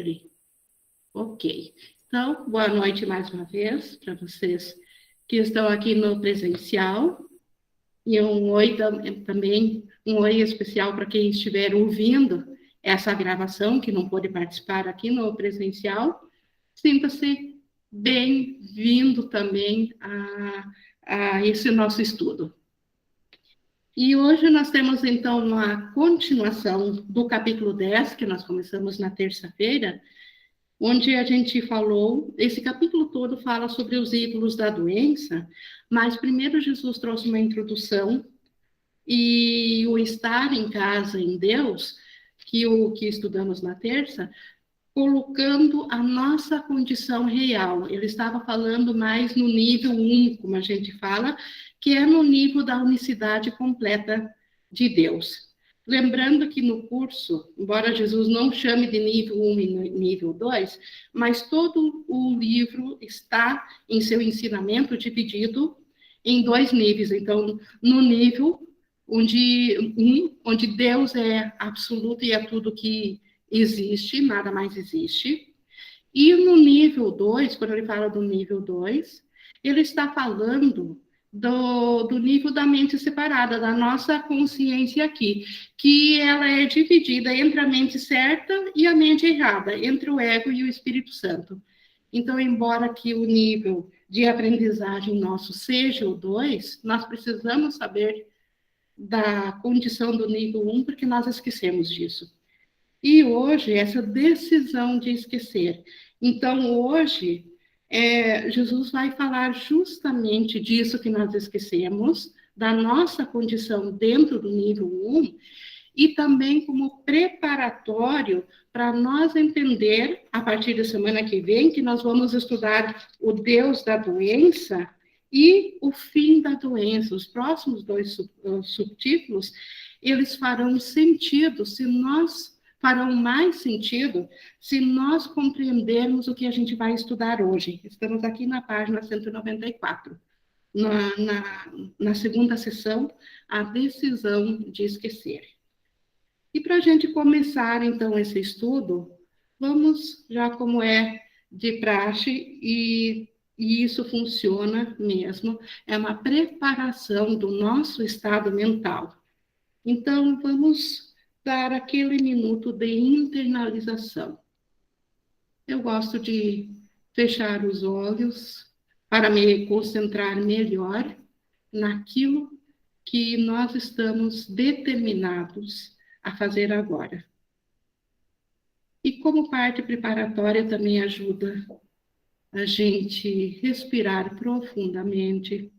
sempre. Ok. Então, boa noite mais uma vez para vocês que estão aqui no presencial. E um oi também, um oi especial para quem estiver ouvindo essa gravação, que não pôde participar aqui no presencial. Sinta-se bem-vindo também a esse nosso estudo. E hoje nós temos, então, uma continuação do capítulo 10, que nós começamos na terça-feira, onde a gente falou, esse capítulo todo fala sobre os ídolos da doença, mas primeiro Jesus trouxe uma introdução e o estar em casa em Deus, que o que estudamos na terça, colocando a nossa condição real. Ele estava falando mais no nível 1, como a gente fala, que é no nível da unicidade completa de Deus. Lembrando que no curso, embora Jesus não chame de nível 1 e nível 2, mas todo o livro está em seu ensinamento dividido em 2 níveis. Então, no nível onde Deus é absoluto e é tudo que existe, nada mais existe. E no nível 2, quando ele fala do nível 2, ele está falando do nível da mente separada, da nossa consciência aqui, que ela é dividida entre a mente certa e a mente errada, entre o ego e o Espírito Santo. Então, embora que o nível de aprendizagem nosso seja o 2, nós precisamos saber da condição do nível 1, porque nós esquecemos disso. E hoje, essa decisão de esquecer. Então, hoje, Jesus vai falar justamente disso que nós esquecemos, da nossa condição dentro do nível 1, e também como preparatório para nós entender, a partir da semana que vem, que nós vamos estudar o Deus da doença e o fim da doença. Os próximos 2 subtítulos, eles farão sentido farão mais sentido se nós compreendermos o que a gente vai estudar hoje. Estamos aqui na página 194, na segunda sessão, a decisão de esquecer. E para a gente começar, então, esse estudo, vamos, já como é de praxe, e isso funciona mesmo, é uma preparação do nosso estado mental. Então, vamos dar aquele minuto de internalização. Eu gosto de fechar os olhos para me concentrar melhor naquilo que nós estamos determinados a fazer agora. E como parte preparatória também ajuda a gente respirar profundamente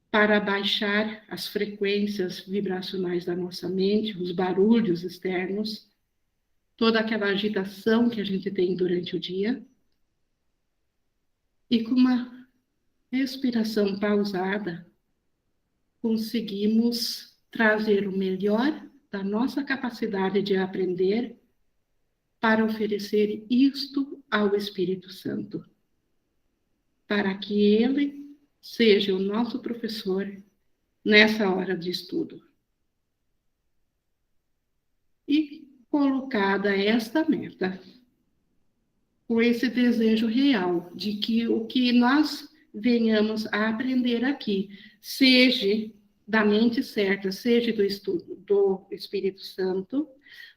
para baixar as frequências vibracionais da nossa mente, os barulhos externos, toda aquela agitação que a gente tem durante o dia. E com uma respiração pausada, conseguimos trazer o melhor da nossa capacidade de aprender para oferecer isto ao Espírito Santo, para que ele seja o nosso professor nessa hora de estudo. E colocada esta meta, com esse desejo real de que o que nós venhamos a aprender aqui, seja da mente certa, seja do estudo do Espírito Santo,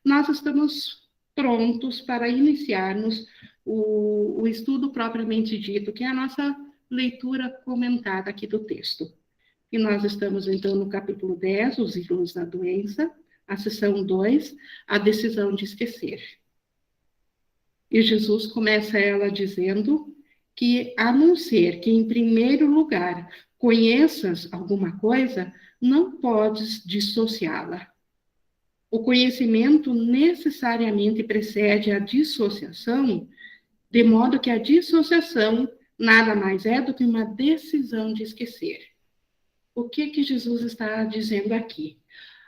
nós estamos prontos para iniciarmos o estudo propriamente dito, que é a nossa leitura comentada aqui do texto. E nós estamos, então, no capítulo 10, os ídolos da doença, a seção 2, a decisão de esquecer. E Jesus começa ela dizendo que, a não ser que, em primeiro lugar, conheças alguma coisa, não podes dissociá-la. O conhecimento necessariamente precede a dissociação, de modo que a dissociação nada mais é do que uma decisão de esquecer. O que Jesus está dizendo aqui?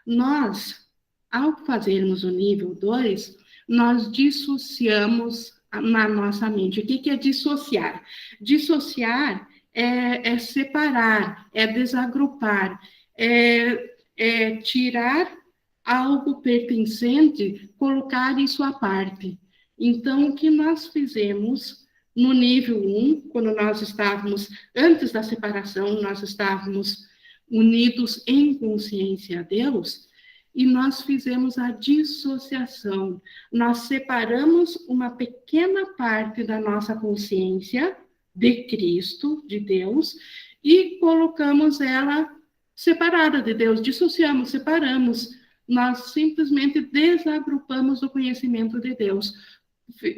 Nós, ao fazermos o nível 2, nós dissociamos na nossa mente. O que é dissociar? Dissociar é separar, é desagrupar, é tirar algo pertencente, colocar isso à parte. Então, o que nós fizemos no nível 1, quando nós estávamos, antes da separação, nós estávamos unidos em consciência a Deus, e nós fizemos a dissociação. Nós separamos uma pequena parte da nossa consciência de Cristo, de Deus, e colocamos ela separada de Deus, dissociamos, separamos. Nós simplesmente desagrupamos o conhecimento de Deus.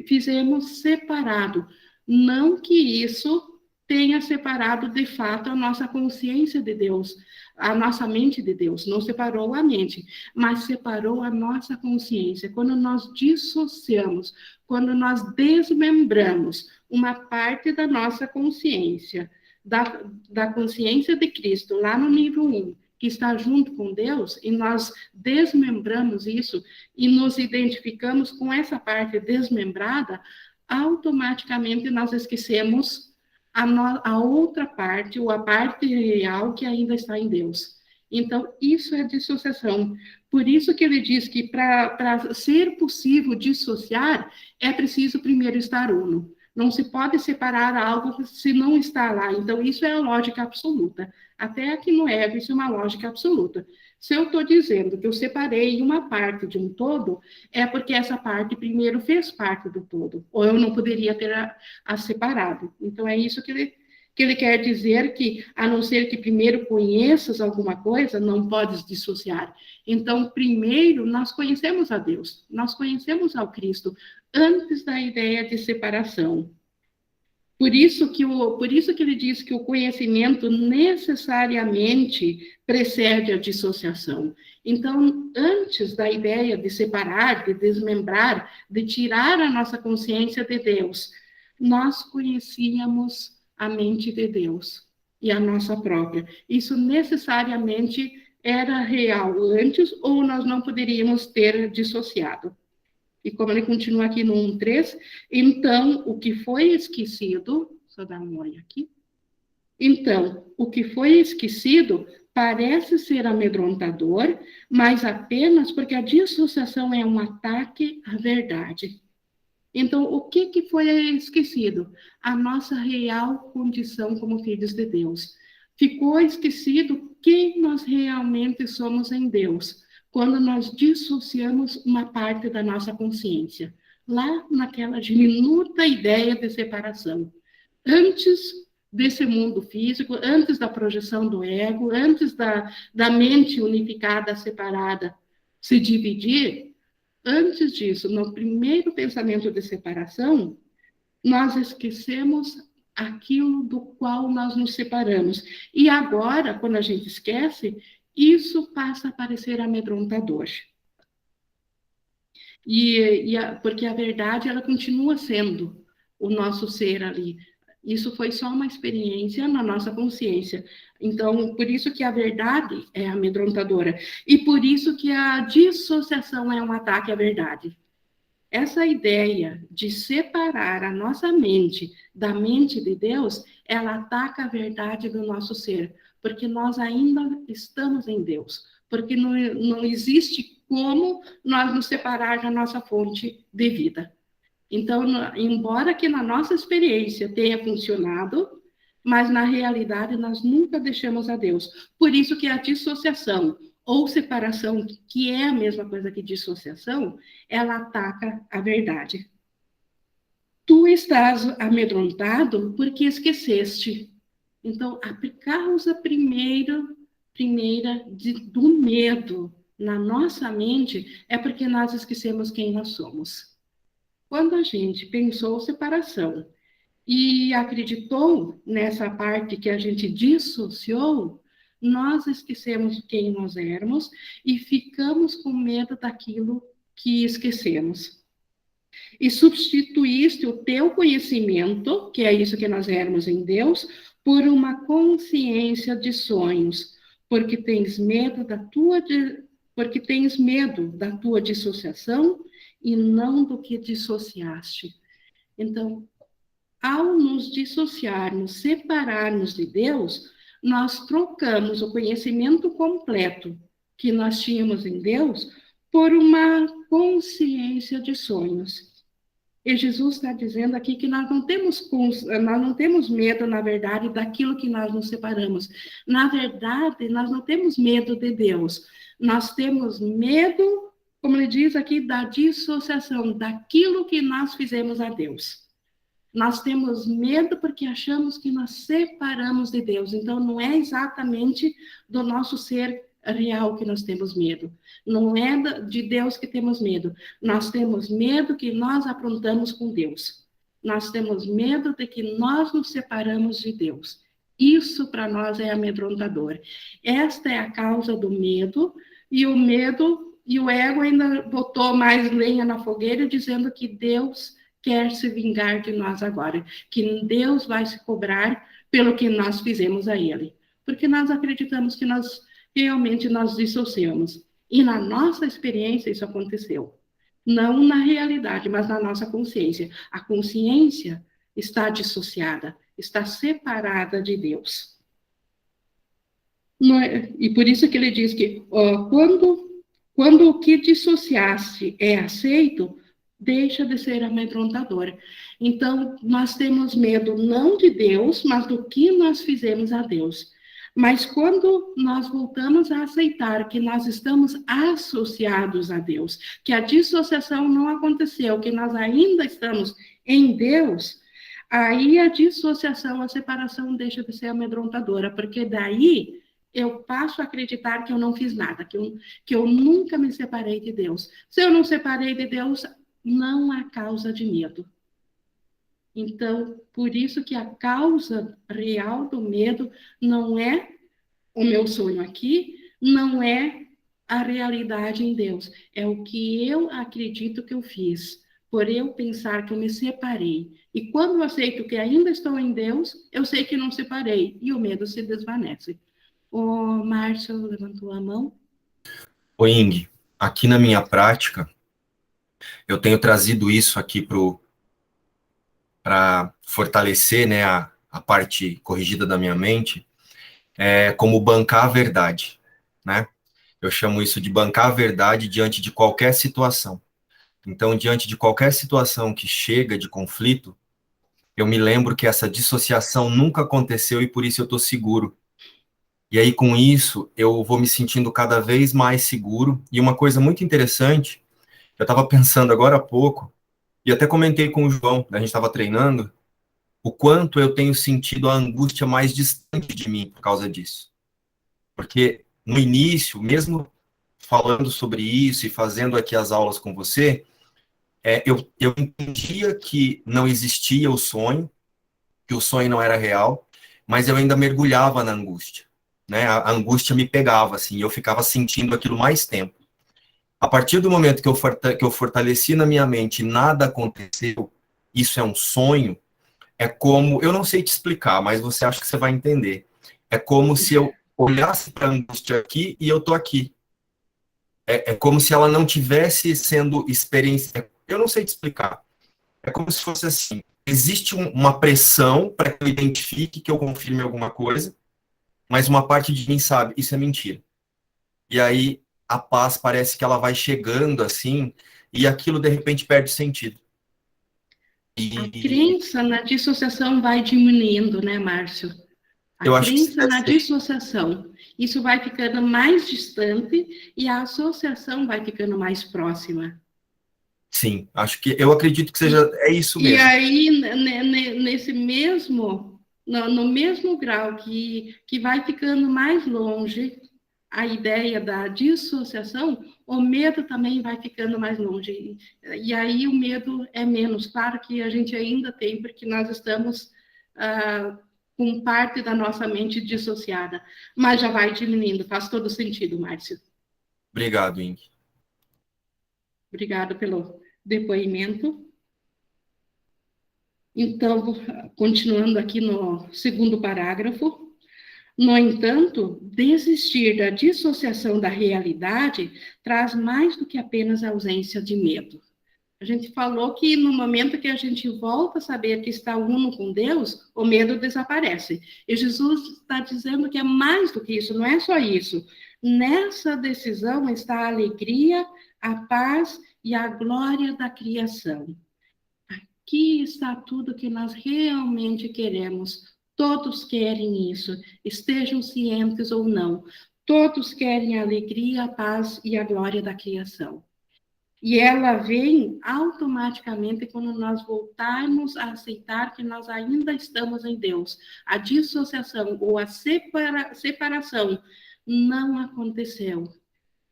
Fizemos separado. Não que isso tenha separado de fato a nossa consciência de Deus, a nossa mente de Deus, não separou a mente, mas separou a nossa consciência. Quando nós dissociamos, quando nós desmembramos uma parte da nossa consciência, da consciência de Cristo, lá no nível 1, que está junto com Deus, e nós desmembramos isso e nos identificamos com essa parte desmembrada, automaticamente nós esquecemos a outra parte, ou a parte real que ainda está em Deus. Então, isso é dissociação. Por isso que ele diz que para ser possível dissociar, é preciso primeiro estar uno. Não se pode separar algo se não está lá. Então, isso é a lógica absoluta. Até aqui no ego, isso é uma lógica absoluta. Se eu estou dizendo que eu separei uma parte de um todo, é porque essa parte primeiro fez parte do todo, ou eu não poderia ter a separado. Então, é isso que ele quer dizer, que a não ser que primeiro conheças alguma coisa, não podes dissociar. Então, primeiro, nós conhecemos a Deus, nós conhecemos ao Cristo, antes da ideia de separação. Por isso que ele diz que o conhecimento necessariamente precede a dissociação. Então, antes da ideia de separar, de desmembrar, de tirar a nossa consciência de Deus, nós conhecíamos a mente de Deus e a nossa própria. Isso necessariamente era real antes, ou nós não poderíamos ter dissociado. E como ele continua aqui no 1.3, então, o que foi esquecido, só dar um olho aqui. Então, o que foi esquecido parece ser amedrontador, mas apenas porque a dissociação é um ataque à verdade. Então, o que foi esquecido? A nossa real condição como filhos de Deus. Ficou esquecido quem nós realmente somos em Deus, quando nós dissociamos uma parte da nossa consciência, lá naquela diminuta ideia de separação. Antes desse mundo físico, antes da projeção do ego, antes da mente unificada, separada, se dividir, antes disso, no primeiro pensamento de separação, nós esquecemos aquilo do qual nós nos separamos. E agora, quando a gente esquece, isso passa a parecer amedrontador. Porque a verdade, ela continua sendo o nosso ser ali. Isso foi só uma experiência na nossa consciência. Então, por isso que a verdade é amedrontadora. E por isso que a dissociação é um ataque à verdade. Essa ideia de separar a nossa mente da mente de Deus, ela ataca a verdade do nosso ser, porque nós ainda estamos em Deus, porque não existe como nós nos separar da nossa fonte de vida. Então, embora que na nossa experiência tenha funcionado, mas na realidade nós nunca deixamos a Deus. Por isso que a dissociação ou separação, que é a mesma coisa que dissociação, ela ataca a verdade. Tu estás amedrontado porque esqueceste. Então, a causa primeira do medo na nossa mente é porque nós esquecemos quem nós somos. Quando a gente pensou separação e acreditou nessa parte que a gente dissociou, nós esquecemos quem nós éramos e ficamos com medo daquilo que esquecemos. E substituíste o teu conhecimento, que é isso que nós éramos em Deus, por uma consciência de sonhos, porque tens medo da tua dissociação e não do que dissociaste. Então, ao nos dissociarmos, separarmos de Deus, nós trocamos o conhecimento completo que nós tínhamos em Deus por uma consciência de sonhos. E Jesus está dizendo aqui que nós não temos medo, na verdade, daquilo que nós nos separamos. Na verdade, nós não temos medo de Deus. Nós temos medo, como ele diz aqui, da dissociação, daquilo que nós fizemos a Deus. Nós temos medo porque achamos que nós separamos de Deus. Então, não é exatamente do nosso ser real que nós temos medo. Não é de Deus que temos medo. Nós temos medo que nós aprontamos com Deus. Nós temos medo de que nós nos separamos de Deus. Isso para nós é amedrontador. Esta é a causa do medo, e o ego ainda botou mais lenha na fogueira, dizendo que Deus quer se vingar de nós agora, que Deus vai se cobrar pelo que nós fizemos a Ele. Porque nós acreditamos que realmente nós dissociamos. E na nossa experiência isso aconteceu. Não na realidade, mas na nossa consciência. A consciência está dissociada, está separada de Deus. E por isso que ele diz que quando o que dissociaste é aceito, deixa de ser amedrontador. Então, nós temos medo não de Deus, mas do que nós fizemos a Deus. Mas quando nós voltamos a aceitar que nós estamos associados a Deus, que a dissociação não aconteceu, que nós ainda estamos em Deus, aí a dissociação, a separação deixa de ser amedrontadora, porque daí eu passo a acreditar que eu não fiz nada, que eu nunca me separei de Deus. Se eu não separei de Deus, não há causa de medo. Então, por isso que a causa real do medo não é o meu sonho aqui, não é a realidade em Deus, é o que eu acredito que eu fiz, por eu pensar que eu me separei. E quando eu aceito que ainda estou em Deus, eu sei que não separei, e o medo se desvanece. O Márcio levantou a mão. Ô Ing, aqui na minha prática, eu tenho trazido isso aqui para fortalecer, né, a parte corrigida da minha mente, como bancar a verdade, né? Eu chamo isso de bancar a verdade diante de qualquer situação. Então, diante de qualquer situação que chega de conflito, eu me lembro que essa dissociação nunca aconteceu e por isso eu estou seguro. E aí, com isso, eu vou me sentindo cada vez mais seguro. E uma coisa muito interessante, eu estava pensando agora há pouco, e até comentei com o João, a gente estava treinando, o quanto eu tenho sentido a angústia mais distante de mim por causa disso. Porque no início, mesmo falando sobre isso e fazendo aqui as aulas com você, eu entendia que não existia o sonho, que o sonho não era real, mas eu ainda mergulhava na angústia, né? A angústia me pegava, assim, e eu ficava sentindo aquilo mais tempo. A partir do momento que eu fortaleci na minha mente e nada aconteceu, isso é um sonho, é como, eu não sei te explicar, mas você acha que você vai entender. É como se eu olhasse para a angústia aqui e eu tô aqui. É como se ela não tivesse sendo experiência. Eu não sei te explicar. É como se fosse assim, existe uma pressão para que eu identifique, que eu confirme alguma coisa, mas uma parte de mim sabe, isso é mentira. E aí a paz parece que ela vai chegando assim, e aquilo de repente perde sentido. A crença na dissociação vai diminuindo, né, Márcio? A crença na dissociação. Isso vai ficando mais distante e a associação vai ficando mais próxima. Sim, eu acredito que seja, é isso mesmo. E aí, nesse mesmo, no mesmo grau que vai ficando mais longe a ideia da dissociação, o medo também vai ficando mais longe. E aí o medo é menos. Claro que a gente ainda tem, porque nós estamos com parte da nossa mente dissociada, mas já vai diminuindo. Faz todo sentido, Márcio. Obrigado, Ing. Obrigado pelo depoimento. Então, continuando aqui no segundo parágrafo. No entanto, desistir da dissociação da realidade traz mais do que apenas a ausência de medo. A gente falou que no momento que a gente volta a saber que está uno com Deus, o medo desaparece. E Jesus está dizendo que é mais do que isso, não é só isso. Nessa decisão está a alegria a paz e a glória da criação. Aqui está tudo que nós realmente queremos. Todos querem isso, estejam cientes ou não. Todos querem a alegria, a paz e a glória da criação. E ela vem automaticamente quando nós voltarmos a aceitar que nós ainda estamos em Deus. A dissociação ou a separação não aconteceu.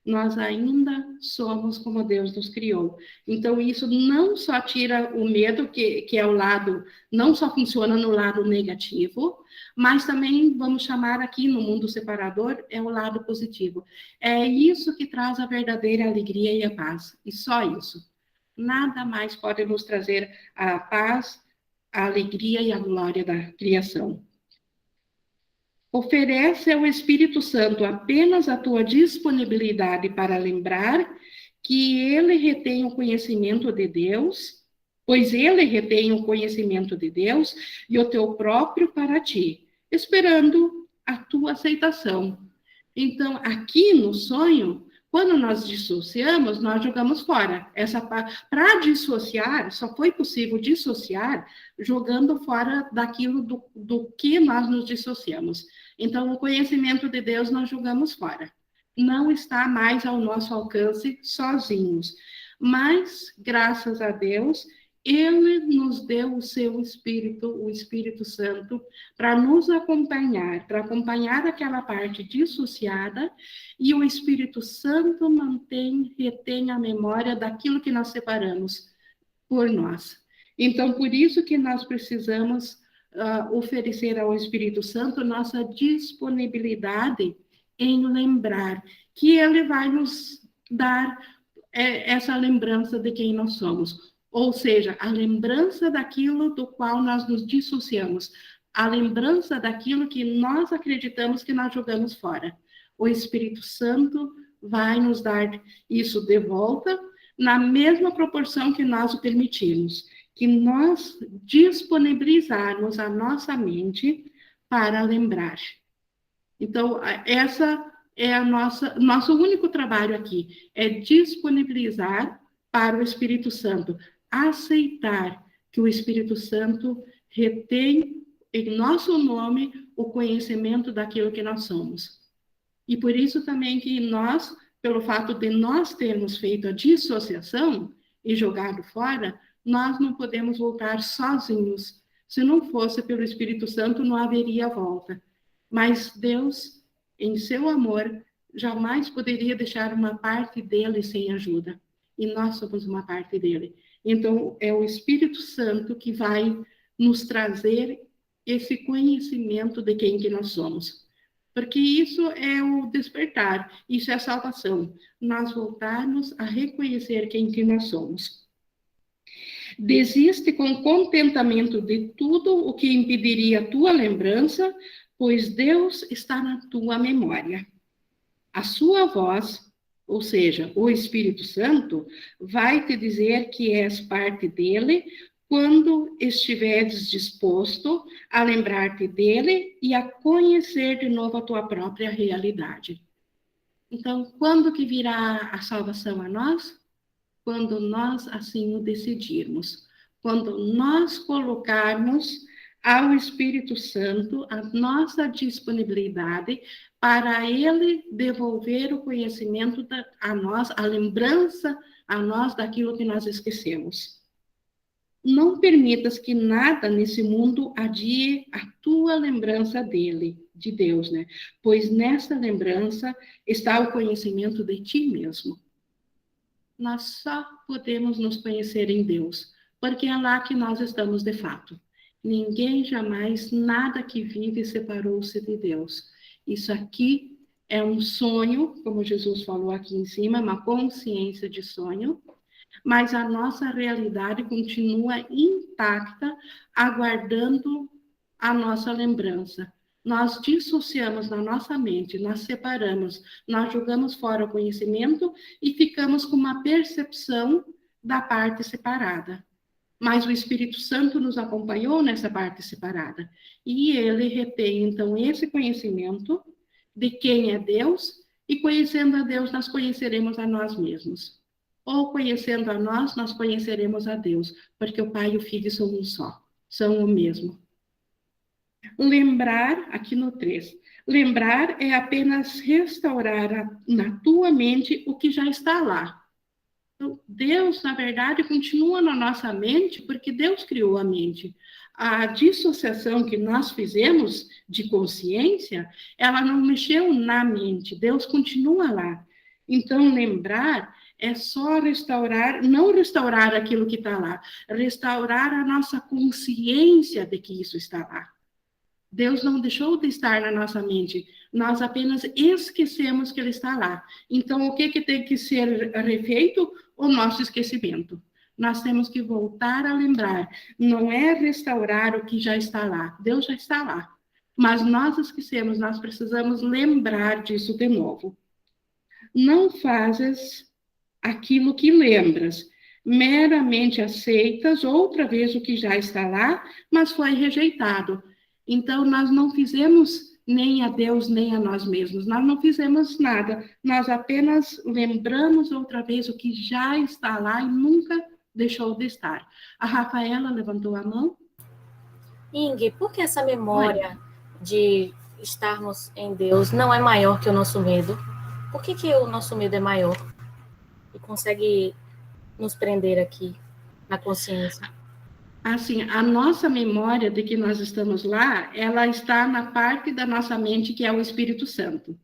Nós ainda somos como Deus nos criou. Então, isso não só tira o medo, que é o lado, não só funciona no lado negativo, mas também, vamos chamar aqui no mundo separador, é o lado positivo. É isso que traz a verdadeira alegria e a paz, e só isso. Nada mais pode nos trazer a paz, a alegria e a glória da criação. Oferece ao Espírito Santo apenas a tua disponibilidade para lembrar que ele retém o conhecimento de Deus, pois ele retém o conhecimento de Deus e o teu próprio para ti, esperando a tua aceitação. Então, aqui no sonho, quando nós dissociamos, nós jogamos fora. Para dissociar, só foi possível dissociar jogando fora daquilo do que nós nos dissociamos. Então, o conhecimento de Deus nós jogamos fora. Não está mais ao nosso alcance sozinhos. Mas, graças a Deus, ele nos deu o seu Espírito, o Espírito Santo, para nos acompanhar, para acompanhar aquela parte dissociada, e o Espírito Santo retém a memória daquilo que nós separamos por nós. Então, por isso que nós precisamos oferecer ao Espírito Santo nossa disponibilidade em lembrar, que ele vai nos dar essa lembrança de quem nós somos. Ou seja, a lembrança daquilo do qual nós nos dissociamos, a lembrança daquilo que nós acreditamos que nós jogamos fora. O Espírito Santo vai nos dar isso de volta, na mesma proporção que nós o permitimos, que nós disponibilizarmos a nossa mente para lembrar. Então, essa é nosso único trabalho aqui, é disponibilizar para o Espírito Santo, aceitar que o Espírito Santo retém em nosso nome o conhecimento daquilo que nós somos. E por isso também que nós, pelo fato de nós termos feito a dissociação e jogado fora, nós não podemos voltar sozinhos. Se não fosse pelo Espírito Santo, não haveria volta. Mas Deus, em seu amor, jamais poderia deixar uma parte dele sem ajuda. E nós somos uma parte dele. Então, é o Espírito Santo que vai nos trazer esse conhecimento de quem que nós somos. Porque isso é o despertar, isso é a salvação. Nós voltarmos a reconhecer quem que nós somos. Desiste com contentamento de tudo o que impediria a tua lembrança, pois Deus está na tua memória. A sua voz, ou seja, o Espírito Santo, vai te dizer que és parte dele quando estiveres disposto a lembrar-te dele e a conhecer de novo a tua própria realidade. Então, quando que virá a salvação a nós? Quando nós assim o decidirmos. Quando nós colocarmos ao Espírito Santo a nossa disponibilidade para ele devolver o conhecimento a nós, a lembrança a nós daquilo que nós esquecemos. Não permitas que nada nesse mundo adie a tua lembrança dele, de Deus, né? Pois nessa lembrança está o conhecimento de ti mesmo. Nós só podemos nos conhecer em Deus, porque é lá que nós estamos de fato. Ninguém jamais, nada que vive, separou-se de Deus. Isso aqui é um sonho, como Jesus falou aqui em cima, uma consciência de sonho, mas a nossa realidade continua intacta, aguardando a nossa lembrança. Nós dissociamos na nossa mente, nós separamos, nós jogamos fora o conhecimento e ficamos com uma percepção da parte separada. Mas o Espírito Santo nos acompanhou nessa parte separada. E ele retém, então, esse conhecimento de quem é Deus, e conhecendo a Deus, nós conheceremos a nós mesmos. ou conhecendo a nós, nós conheceremos a Deus, porque o Pai e o Filho são um só, são o mesmo. Lembrar, aqui no 3, lembrar é apenas restaurar na tua mente o que já está lá. Então, Deus, na verdade, continua na nossa mente, porque Deus criou a mente. A dissociação que nós fizemos de consciência, ela não mexeu na mente, Deus continua lá. Então, lembrar é só restaurar, não restaurar aquilo que está lá, restaurar a nossa consciência de que isso está lá. Deus não deixou de estar na nossa mente, nós apenas esquecemos que ele está lá. Então, o que tem que ser refeito? O nosso esquecimento. Nós temos que voltar a lembrar. Não é restaurar o que já está lá. Deus já está lá. Mas nós esquecemos, nós precisamos lembrar disso de novo. Não fazes aquilo que lembras, meramente aceitas outra vez o que já está lá, mas foi rejeitado. Então, nós não fizemos nem a Deus, nem a nós mesmos. Nós não fizemos nada. Nós apenas lembramos outra vez o que já está lá e nunca deixou de estar. A Rafaela levantou a mão. Ingrid, por que essa memória de estarmos em Deus não é maior que o nosso medo? Por que o nosso medo é maior e consegue nos prender aqui na consciência? Assim, a nossa memória de que nós estamos lá, ela está na parte da nossa mente que é o Espírito Santo.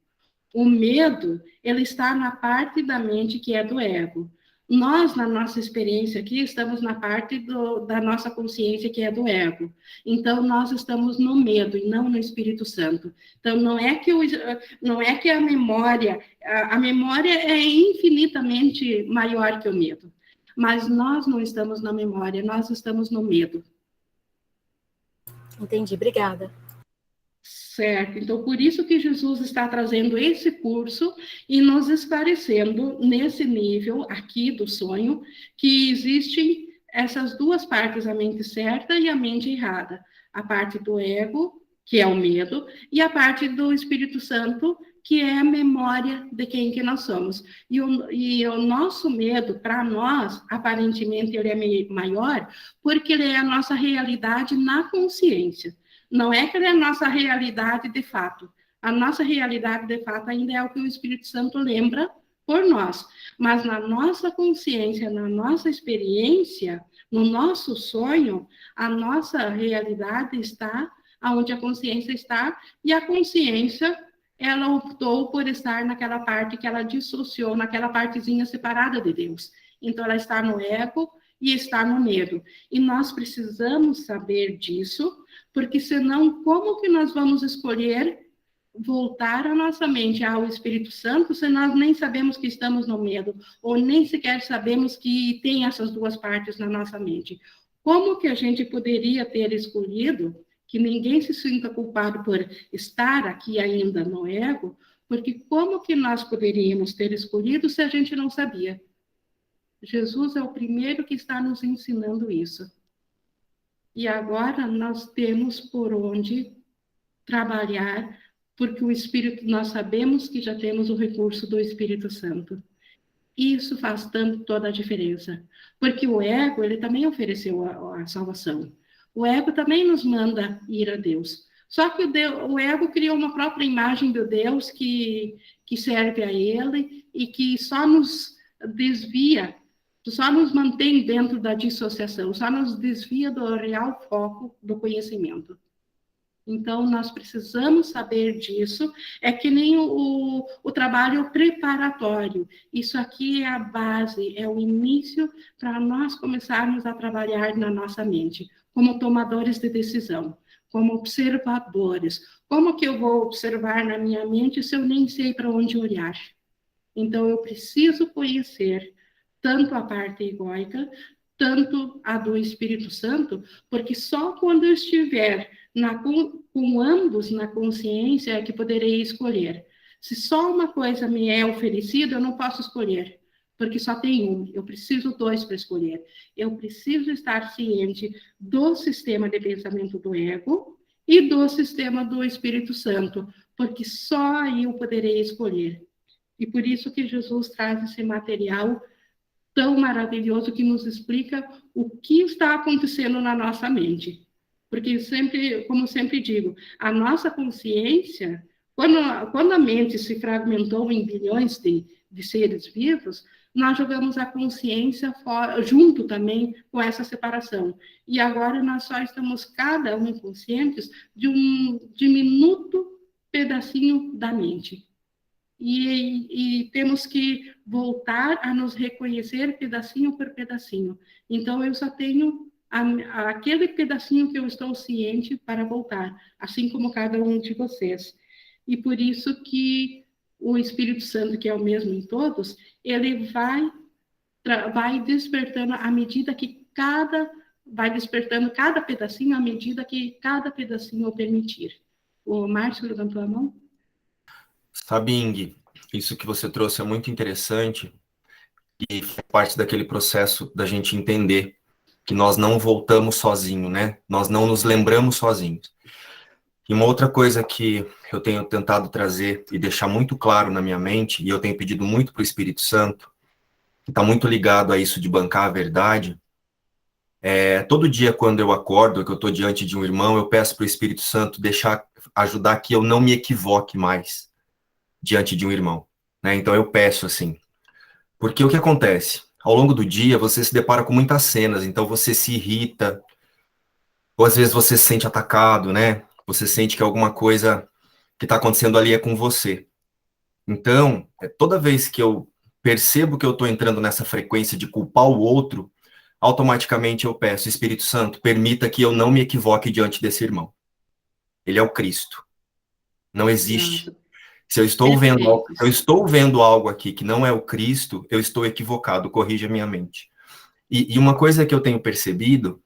O medo, ele está na parte da mente que é do ego. Nós, na nossa experiência aqui, estamos na parte da nossa consciência que é do ego. Então, nós estamos no medo e não no Espírito Santo. Então, não é que a memória é infinitamente maior que o medo. Mas nós não estamos na memória, nós estamos no medo. Entendi, obrigada. Certo, então por isso que Jesus está trazendo esse curso e nos esclarecendo nesse nível aqui do sonho, que existem essas duas partes, a mente certa e a mente errada. A parte do ego, que é o medo, e a parte do Espírito Santo, que é a memória de quem que nós somos. E o nosso medo, para nós, aparentemente, ele é maior, porque ele é a nossa realidade na consciência. Não é que ele é a nossa realidade de fato. A nossa realidade de fato ainda é o que o Espírito Santo lembra por nós. Mas na nossa consciência, na nossa experiência, no nosso sonho, a nossa realidade está onde a consciência está, e a consciência, ela optou por estar naquela parte que ela dissociou, naquela partezinha separada de Deus. Então, ela está no ego e está no medo. E nós precisamos saber disso, porque senão, como que nós vamos escolher voltar a nossa mente ao Espírito Santo se nós nem sabemos que estamos no medo, ou nem sequer sabemos que tem essas duas partes na nossa mente? Como que a gente poderia ter escolhido, que ninguém se sinta culpado por estar aqui ainda no ego, porque como que nós poderíamos ter escolhido se a gente não sabia? Jesus é o primeiro que está nos ensinando isso. E agora nós temos por onde trabalhar, porque o Espírito, nós sabemos que já temos o recurso do Espírito Santo. Isso faz tanto toda a diferença, porque o ego, ele também ofereceu a salvação. O ego também nos manda ir a Deus. Só que o ego criou uma própria imagem do Deus que serve a ele e que só nos desvia, só nos mantém dentro da dissociação, só nos desvia do real foco do conhecimento. Então, nós precisamos saber disso. É que nem o trabalho preparatório. Isso aqui é a base, é o início para nós começarmos a trabalhar na nossa mente, como tomadores de decisão, como observadores. Como que eu vou observar na minha mente se eu nem sei para onde olhar? Então, eu preciso conhecer tanto a parte egóica, tanto a do Espírito Santo, porque só quando eu estiver com ambos na consciência é que poderei escolher. Se só uma coisa me é oferecida, eu não posso escolher, porque só tem um. Eu preciso dois para escolher. Eu preciso estar ciente do sistema de pensamento do ego e do sistema do Espírito Santo, porque só aí eu poderei escolher. E por isso que Jesus traz esse material tão maravilhoso que nos explica o que está acontecendo na nossa mente. Porque sempre, como sempre digo, a nossa consciência, quando a mente se fragmentou em bilhões de seres vivos, nós jogamos a consciência fora, junto também com essa separação. E agora nós só estamos cada um conscientes de um diminuto pedacinho da mente. E temos que voltar a nos reconhecer pedacinho por pedacinho. Então, eu só tenho aquele pedacinho que eu estou ciente para voltar, assim como cada um de vocês. E por isso que o Espírito Santo, que é o mesmo em todos, ele vai despertando à medida que vai despertando cada pedacinho à medida que cada pedacinho o permitir. O Márcio levantou a mão? Sabe, Ing, isso que você trouxe é muito interessante e faz parte daquele processo da gente entender que nós não voltamos sozinhos, né? Nós não nos lembramos sozinhos. E uma outra coisa que eu tenho tentado trazer e deixar muito claro na minha mente, e eu tenho pedido muito para o Espírito Santo, que está muito ligado a isso de bancar a verdade, todo dia quando eu acordo, que eu estou diante de um irmão, eu peço para o Espírito Santo ajudar que eu não me equivoque mais diante de um irmão, né? Então eu peço assim, porque o que acontece? Ao longo do dia, você se depara com muitas cenas, então você se irrita, ou às vezes você se sente atacado, né? Você sente que alguma coisa que está acontecendo ali é com você. Então, toda vez que eu percebo que eu estou entrando nessa frequência de culpar o outro, automaticamente eu peço, Espírito Santo, permita que eu não me equivoque diante desse irmão. Ele é o Cristo. Não existe. Nossa, Se eu perfeito. estou vendo algo aqui que não é o Cristo, eu estou equivocado, corrija a minha mente. E uma coisa que eu tenho percebido,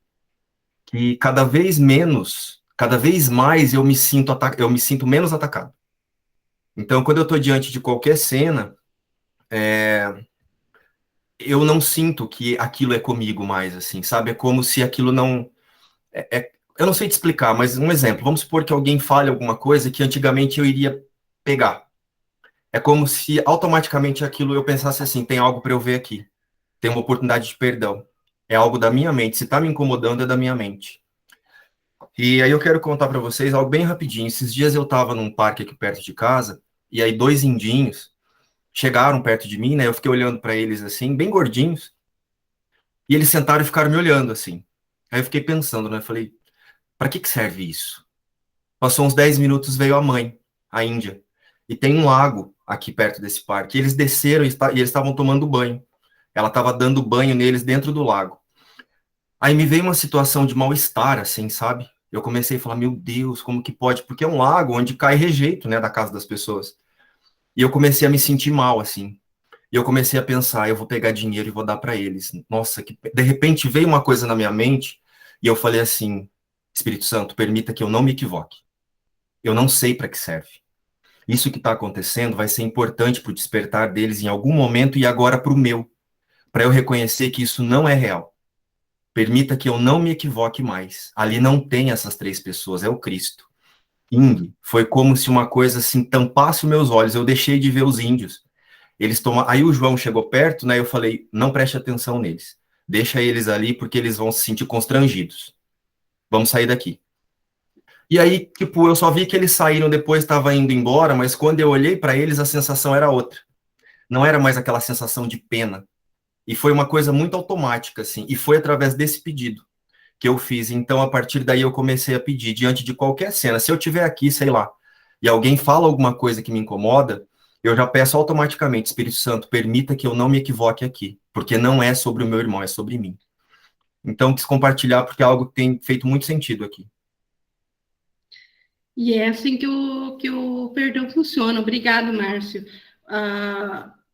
que cada vez mais eu me sinto menos atacado. Então, quando eu estou diante de qualquer cena, eu não sinto que aquilo é comigo mais, assim, sabe? É como se aquilo não... eu não sei te explicar, mas um exemplo. Vamos supor que alguém fale alguma coisa que antigamente eu iria pegar. É como se automaticamente aquilo eu pensasse assim, tem algo para eu ver aqui. Tem uma oportunidade de perdão. É algo da minha mente. Se está me incomodando, é da minha mente. E aí eu quero contar para vocês algo bem rapidinho. Esses dias eu estava num parque aqui perto de casa, e aí 2 indinhos chegaram perto de mim, né? Eu fiquei olhando para eles assim, bem gordinhos, e eles sentaram e ficaram me olhando assim. Aí eu fiquei pensando, né? Falei, para que serve isso? Passou uns 10 minutos, veio a mãe, a Índia, e tem um lago aqui perto desse parque. E eles desceram e eles estavam tomando banho. Ela estava dando banho neles dentro do lago. Aí me veio uma situação de mal-estar, assim, sabe? Eu comecei a falar, meu Deus, como que pode? Porque é um lago onde cai rejeito, né, da casa das pessoas. E eu comecei a me sentir mal, assim. E eu comecei a pensar, eu vou pegar dinheiro e vou dar para eles. Nossa, que... de repente veio uma coisa na minha mente e eu falei assim, Espírito Santo, permita que eu não me equivoque. Eu não sei para que serve. Isso que está acontecendo vai ser importante para o despertar deles em algum momento e agora para o meu, para eu reconhecer que isso não é real. Permita que eu não me equivoque mais. Ali não tem essas 3 pessoas, é o Cristo. Ing, foi como se uma coisa assim tampasse os meus olhos. Eu deixei de ver os índios. Eles tomam. Aí o João chegou perto, né? Eu falei, não preste atenção neles. Deixa eles ali porque eles vão se sentir constrangidos. Vamos sair daqui. E aí, tipo, eu só vi que eles saíram depois, estava indo embora, mas quando eu olhei para eles, a sensação era outra. Não era mais aquela sensação de pena. E foi uma coisa muito automática, assim. E foi através desse pedido que eu fiz. Então, a partir daí, eu comecei a pedir, diante de qualquer cena. Se eu estiver aqui, sei lá, e alguém fala alguma coisa que me incomoda, eu já peço automaticamente, Espírito Santo, permita que eu não me equivoque aqui, porque não é sobre o meu irmão, é sobre mim. Então, quis compartilhar, porque é algo que tem feito muito sentido aqui. E é assim que o perdão funciona. Obrigado, Márcio.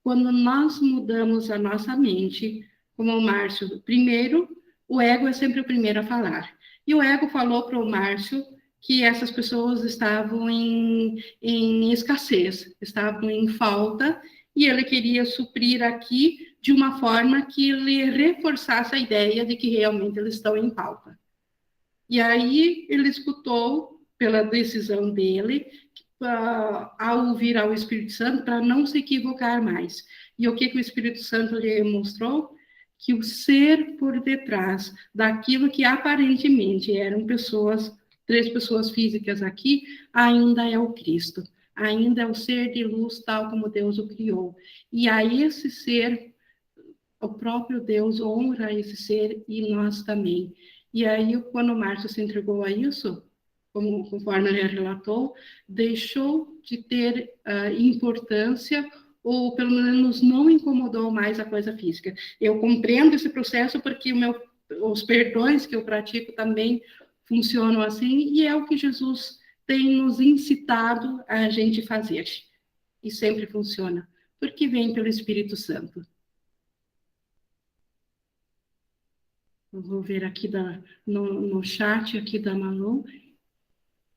Quando nós mudamos a nossa mente, como o Márcio, primeiro, o ego é sempre o primeiro a falar. E o ego falou para o Márcio que essas pessoas estavam em escassez, estavam em falta, e ele queria suprir aqui de uma forma que lhe reforçasse a ideia de que realmente eles estão em falta. E aí ele escutou, pela decisão dele, ao ouvir ao Espírito Santo, para não se equivocar mais. E o que o Espírito Santo lhe mostrou? que o ser por detrás daquilo que aparentemente eram pessoas, 3 pessoas físicas aqui, ainda é o Cristo, ainda é o ser de luz tal como Deus o criou. E a esse ser, o próprio Deus honra esse ser e nós também. E aí, quando o Márcio se entregou a isso, conforme ele relatou, deixou de ter importância, ou pelo menos não incomodou mais a coisa física. Eu compreendo esse processo porque os perdões que eu pratico também funcionam assim, e é o que Jesus tem nos incitado a gente fazer. E sempre funciona, porque vem pelo Espírito Santo. Eu vou ver aqui no chat aqui da Manu.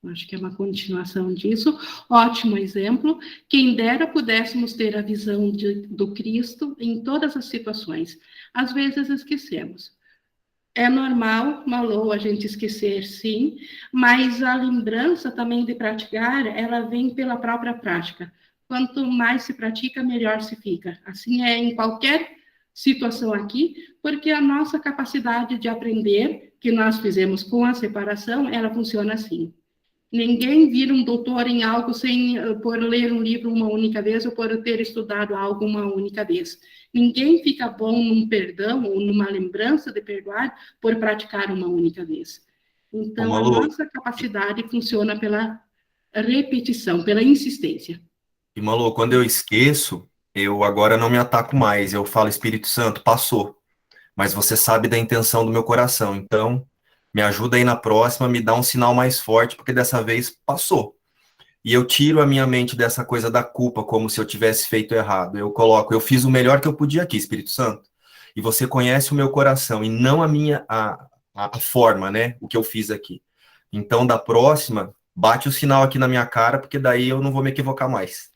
Acho que é uma continuação disso. Ótimo exemplo. Quem dera pudéssemos ter a visão do Cristo em todas as situações. Às vezes esquecemos. É normal, Malou, a gente esquecer, sim, mas a lembrança também de praticar, ela vem pela própria prática. Quanto mais se pratica, melhor se fica. Assim é em qualquer situação aqui, porque a nossa capacidade de aprender, que nós fizemos com a separação, ela funciona assim. Ninguém vira um doutor em algo por ler um livro uma única vez ou por ter estudado algo uma única vez. Ninguém fica bom num perdão ou numa lembrança de perdoar por praticar uma única vez. Então, a nossa capacidade funciona pela repetição, pela insistência. E, Malu, quando eu esqueço, eu agora não me ataco mais. Eu falo, Espírito Santo, passou. Mas você sabe da intenção do meu coração. Então, me ajuda aí na próxima, me dá um sinal mais forte, porque dessa vez passou. E eu tiro a minha mente dessa coisa da culpa, como se eu tivesse feito errado. Eu coloco, eu fiz o melhor que eu podia aqui, Espírito Santo. E você conhece o meu coração, e não a forma, né? O que eu fiz aqui. Então, da próxima, bate o sinal aqui na minha cara, porque daí eu não vou me equivocar mais.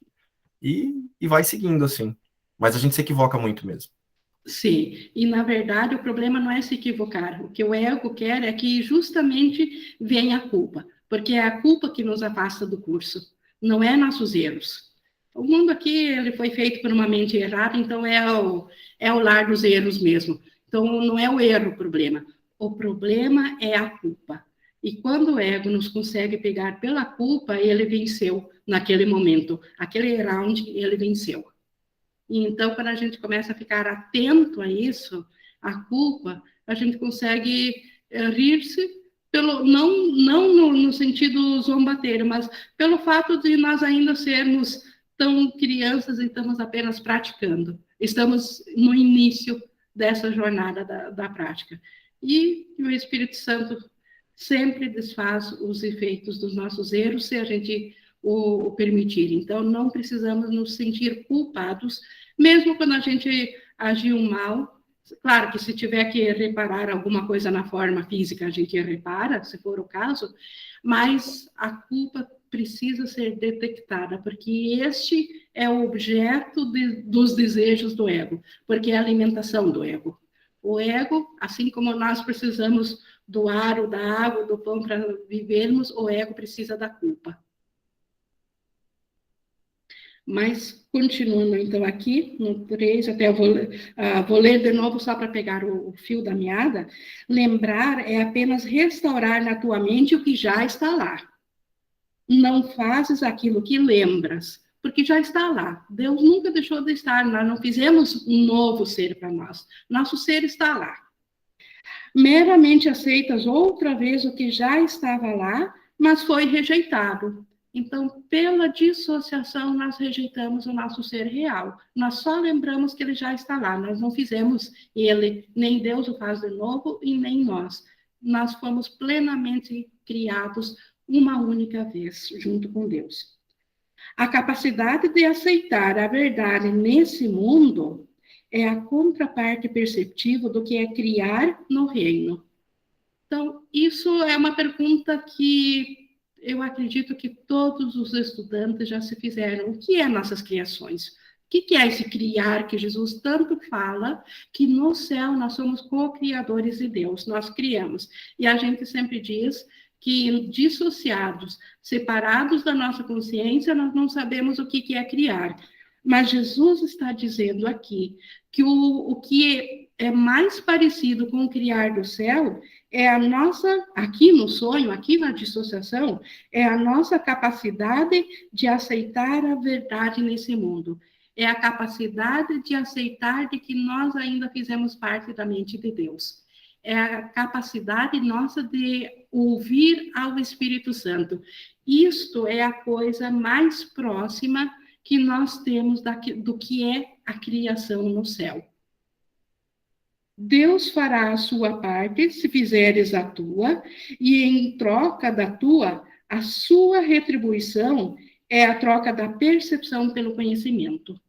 E vai seguindo, assim. Mas a gente se equivoca muito mesmo. Sim, e na verdade o problema não é se equivocar. O que o ego quer é que justamente venha a culpa, porque é a culpa que nos afasta do curso, não é nossos erros. O mundo aqui ele foi feito por uma mente errada, então é o lar dos erros mesmo. Então não é o erro o problema é a culpa. E quando o ego nos consegue pegar pela culpa, ele venceu naquele momento. Aquele round, ele venceu. E então, quando a gente começa a ficar atento a isso, a culpa, a gente consegue rir-se, não no sentido zombateiro, mas pelo fato de nós ainda sermos tão crianças e estamos apenas praticando. Estamos no início dessa jornada da prática. E o Espírito Santo sempre desfaz os efeitos dos nossos erros se a gente o permitir. Então, não precisamos nos sentir culpados, mesmo quando a gente agiu mal. Claro que se tiver que reparar alguma coisa na forma física, a gente repara, se for o caso, mas a culpa precisa ser detectada, porque este é o objeto dos desejos do ego, porque é a alimentação do ego. O ego, assim como nós precisamos do ar, da água, do pão para vivermos, o ego precisa da culpa. Mas, continuando então aqui, no 3, até eu vou ler de novo só para pegar o fio da meada. Lembrar é apenas restaurar na tua mente o que já está lá. Não fazes aquilo que lembras, porque já está lá. Deus nunca deixou de estar, nós não fizemos um novo ser para nós. Nosso ser está lá. Meramente aceitas outra vez o que já estava lá, mas foi rejeitado. Então, pela dissociação, nós rejeitamos o nosso ser real. Nós só lembramos que ele já está lá. Nós não fizemos ele, nem Deus o faz de novo e nem nós. Nós fomos plenamente criados uma única vez, junto com Deus. A capacidade de aceitar a verdade nesse mundo é a contraparte perceptível do que é criar no reino. Então, isso é uma pergunta que eu acredito que todos os estudantes já se fizeram. O que é nossas criações? O que é esse criar que Jesus tanto fala, que no céu nós somos co-criadores de Deus, nós criamos. E a gente sempre diz que dissociados, separados da nossa consciência, nós não sabemos o que é criar. Mas Jesus está dizendo aqui que o que é mais parecido com o criar do céu, é a nossa, aqui no sonho, aqui na dissociação, é a nossa capacidade de aceitar a verdade nesse mundo. É a capacidade de aceitar de que nós ainda fizemos parte da mente de Deus. É a capacidade nossa de ouvir ao Espírito Santo. Isto é a coisa mais próxima que nós temos do que é a criação no céu. Deus fará a sua parte, se fizeres a tua, e em troca da tua, a sua retribuição é a troca da percepção pelo conhecimento.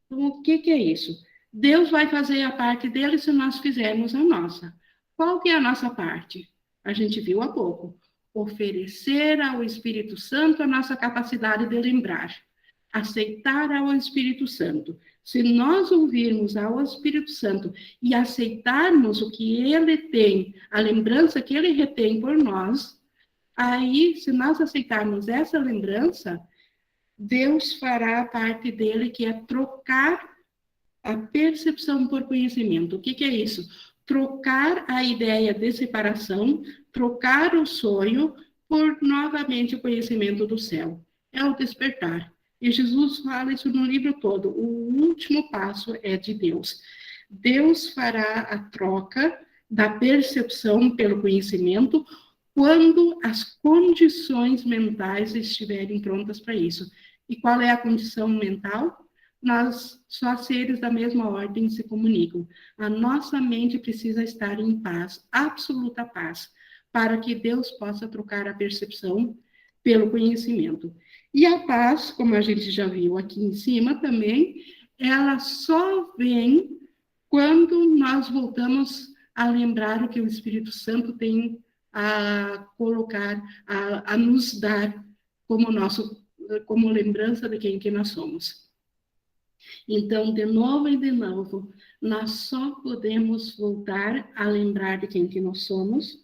Então, o que é isso? Deus vai fazer a parte dele se nós fizermos a nossa. Qual que é a nossa parte? A gente viu há pouco. Oferecer ao Espírito Santo a nossa capacidade de lembrar. Aceitar ao Espírito Santo. Se nós ouvirmos ao Espírito Santo e aceitarmos o que ele tem, a lembrança que ele retém por nós, aí, se nós aceitarmos essa lembrança, Deus fará a parte dele, que é trocar a percepção por conhecimento. O que é isso? Trocar a ideia de separação, trocar o sonho por, novamente, o conhecimento do céu. É o despertar. E Jesus fala isso no livro todo. O último passo é de Deus. Deus fará a troca da percepção pelo conhecimento quando as condições mentais estiverem prontas para isso. E qual é a condição mental? Só seres da mesma ordem se comunicam. A nossa mente precisa estar em paz, absoluta paz, para que Deus possa trocar a percepção pelo conhecimento. E a paz, como a gente já viu aqui em cima também, ela só vem quando nós voltamos a lembrar o que o Espírito Santo tem a colocar, a nos dar como lembrança de quem que nós somos. Então, de novo e de novo, nós só podemos voltar a lembrar de quem que nós somos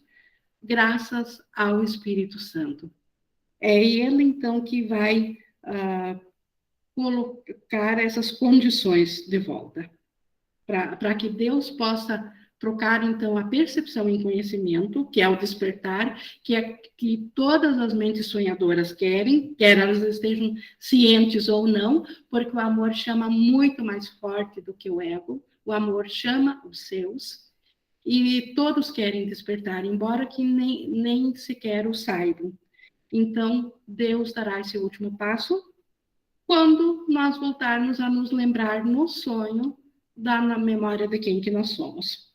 graças ao Espírito Santo. É ele, então, que vai colocar essas condições de volta, para que Deus possa trocar, então, a percepção em conhecimento, que é o despertar, que é que todas as mentes sonhadoras querem, quer elas estejam cientes ou não, porque o amor chama muito mais forte do que o ego, o amor chama os seus, e todos querem despertar, embora que nem sequer o saibam. Então, Deus dará esse último passo quando nós voltarmos a nos lembrar no sonho na memória de quem que nós somos.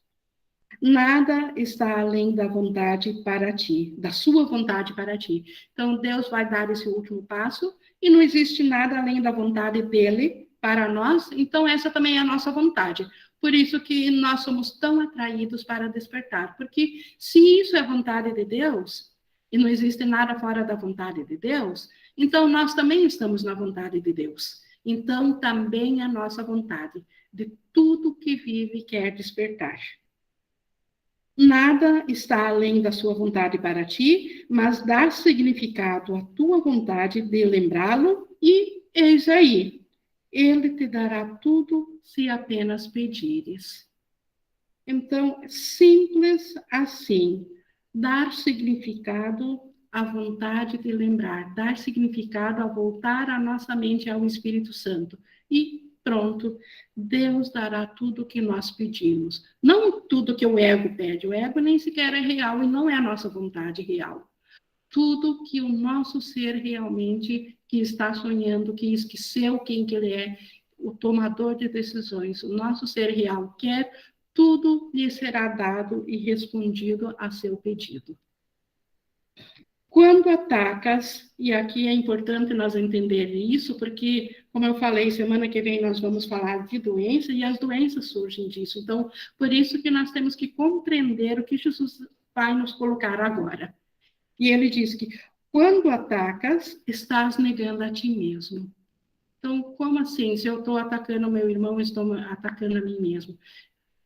Nada está além da vontade para ti, da sua vontade para ti. Então, Deus vai dar esse último passo e não existe nada além da vontade dele para nós, então essa também é a nossa vontade. Por isso que nós somos tão atraídos para despertar, porque se isso é vontade de Deus, e não existe nada fora da vontade de Deus, então nós também estamos na vontade de Deus. Então também a nossa vontade de tudo que vive quer despertar. Nada está além da sua vontade para ti, mas dar significado à tua vontade de lembrá-lo, e eis aí, ele te dará tudo se apenas pedires. Então, simples assim. Dar significado à vontade de lembrar, dar significado a voltar a nossa mente ao Espírito Santo. E pronto, Deus dará tudo o que nós pedimos. Não tudo que o ego pede, o ego nem sequer é real e não é a nossa vontade real. Tudo que o nosso ser realmente, que está sonhando, que esqueceu quem que ele é, o tomador de decisões, o nosso ser real quer, tudo lhe será dado e respondido a seu pedido. Quando atacas, e aqui é importante nós entender isso, porque, como eu falei, semana que vem nós vamos falar de doença, e as doenças surgem disso. Então, por isso que nós temos que compreender o que Jesus vai nos colocar agora. E ele diz que, quando atacas, estás negando a ti mesmo. Então, como assim? Se eu estou atacando o meu irmão, eu estou atacando a mim mesmo.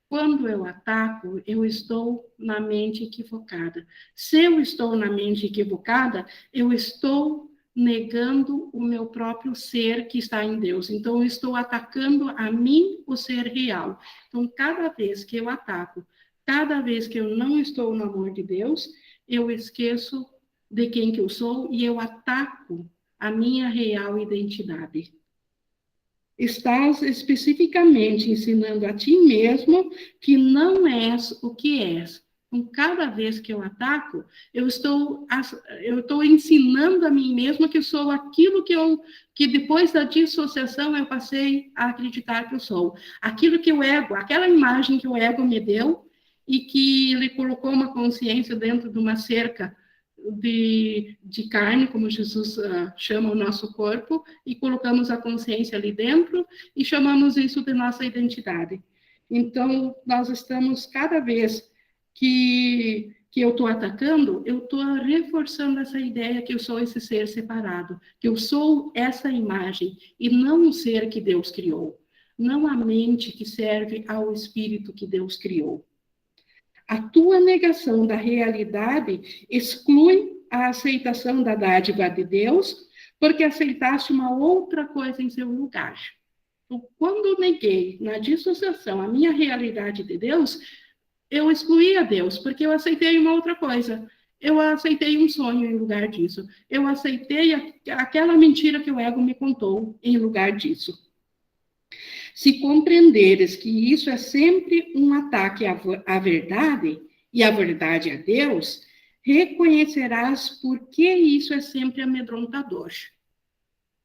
Quando eu ataco, eu estou na mente equivocada. Se eu estou na mente equivocada, eu estou negando o meu próprio ser que está em Deus. Então, eu estou atacando a mim, o ser real. Então, cada vez que eu ataco, cada vez que eu não estou no amor de Deus, eu esqueço de quem que eu sou e eu ataco a minha real identidade. Estás especificamente ensinando a ti mesmo que não és o que és. Então, cada vez que eu ataco, eu estou ensinando a mim mesma que eu sou aquilo que depois da dissociação eu passei a acreditar que eu sou. Aquilo que o ego, aquela imagem que o ego me deu e que ele colocou uma consciência dentro de uma cerca de carne, como Jesus chama o nosso corpo, e colocamos a consciência ali dentro e chamamos isso de nossa identidade. Então, nós estamos, cada vez que eu estou atacando, eu estou reforçando essa ideia que eu sou esse ser separado, que eu sou essa imagem, e não o ser que Deus criou, não a mente que serve ao espírito que Deus criou. A tua negação da realidade exclui a aceitação da dádiva de Deus, porque aceitaste uma outra coisa em seu lugar. Então, quando eu neguei na dissociação a minha realidade de Deus, eu excluí a Deus, porque eu aceitei uma outra coisa. Eu aceitei um sonho em lugar disso. Eu aceitei aquela mentira que o ego me contou em lugar disso. Se compreenderes que isso é sempre um ataque à verdade, e a verdade a Deus, reconhecerás por que isso é sempre amedrontador.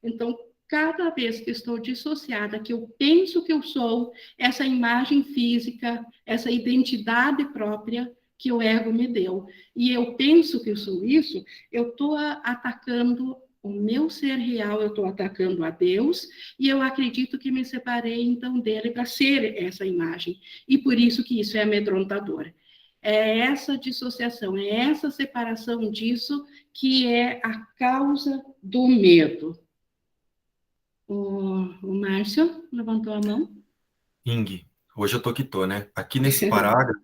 Então, cada vez que estou dissociada, que eu penso que eu sou essa imagem física, essa identidade própria que o ego me deu, e eu penso que eu sou isso, eu estou atacando o meu ser real, eu estou atacando a Deus, e eu acredito que me separei, então, dele para ser essa imagem. E por isso que isso é amedrontador. É essa dissociação, é essa separação disso que é a causa do medo. O Márcio levantou a mão. Ing, hoje eu tô que tô, né? Aqui nesse parágrafo,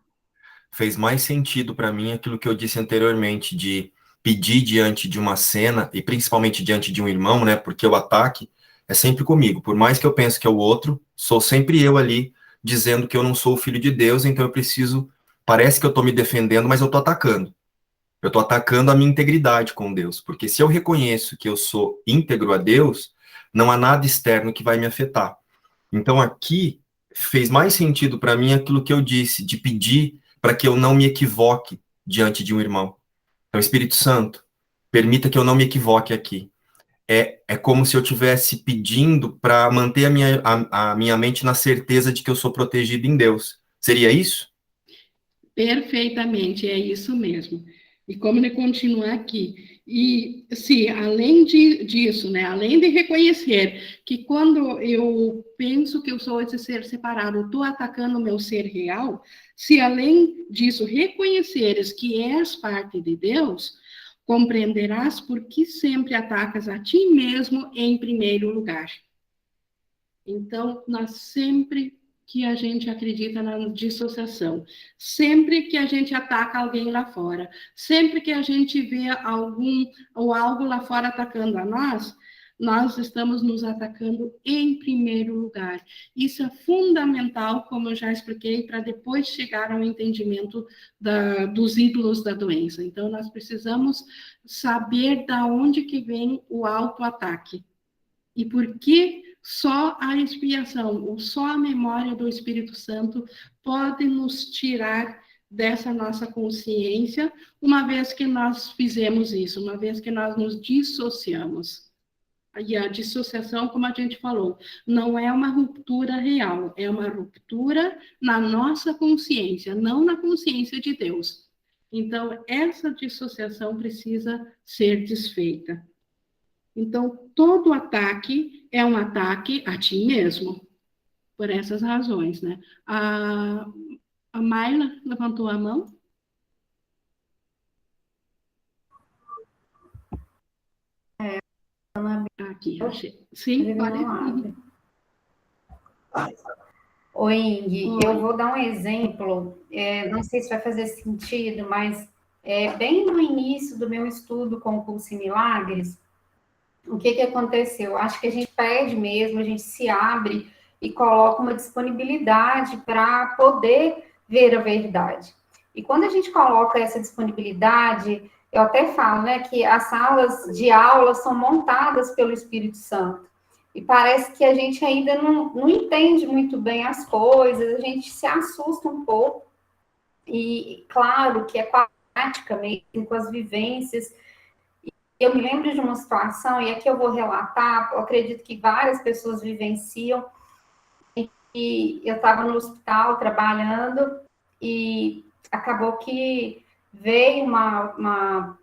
fez mais sentido para mim aquilo que eu disse anteriormente, de pedir diante de uma cena, e principalmente diante de um irmão, né? Porque o ataque é sempre comigo. Por mais que eu pense que é o outro, sou sempre eu ali, dizendo que eu não sou o filho de Deus, então eu preciso. Parece que eu tô me defendendo, mas eu tô atacando. Eu tô atacando a minha integridade com Deus. Porque se eu reconheço que eu sou íntegro a Deus, não há nada externo que vai me afetar. Então aqui fez mais sentido para mim aquilo que eu disse, de pedir para que eu não me equivoque diante de um irmão. Então, Espírito Santo, permita que eu não me equivoque aqui. É como se eu estivesse pedindo para manter a minha mente na certeza de que eu sou protegido em Deus. Seria isso? Perfeitamente, é isso mesmo. E como ele continua aqui. E, sim, além disso, né, além de reconhecer que quando eu penso que eu sou esse ser separado, eu estou atacando o meu ser real, se além disso reconheceres que és parte de Deus, compreenderás por que sempre atacas a ti mesmo em primeiro lugar. Então, nós sempre que a gente acredita na dissociação, sempre que a gente ataca alguém lá fora, sempre que a gente vê algum ou algo lá fora atacando a nós estamos nos atacando em primeiro lugar. Isso é fundamental, como eu já expliquei, para depois chegar ao entendimento dos ídolos da doença. Então, nós precisamos saber da onde que vem o autoataque. E por que só a expiação, ou só a memória do Espírito Santo pode nos tirar dessa nossa consciência, uma vez que nós fizemos isso, uma vez que nós nos dissociamos. E a dissociação, como a gente falou, não é uma ruptura real, é uma ruptura na nossa consciência, não na consciência de Deus. Então, essa dissociação precisa ser desfeita. Então, todo ataque é um ataque a ti mesmo, por essas razões, né? A Mayla levantou a mão. Aqui, achei. Sim, pode. Oi, Ing, eu vou dar um exemplo, não sei se vai fazer sentido, mas bem no início do meu estudo com o Curso em Milagres, o que que aconteceu? Acho que a gente pede mesmo, a gente se abre e coloca uma disponibilidade para poder ver a verdade. E quando a gente coloca essa disponibilidade, eu até falo, né, que as salas de aula são montadas pelo Espírito Santo. E parece que a gente ainda não entende muito bem as coisas, a gente se assusta um pouco. E claro que é com a prática mesmo, com as vivências. Eu me lembro de uma situação, e aqui eu vou relatar, eu acredito que várias pessoas vivenciam, e eu estava no hospital trabalhando, e acabou que veio uma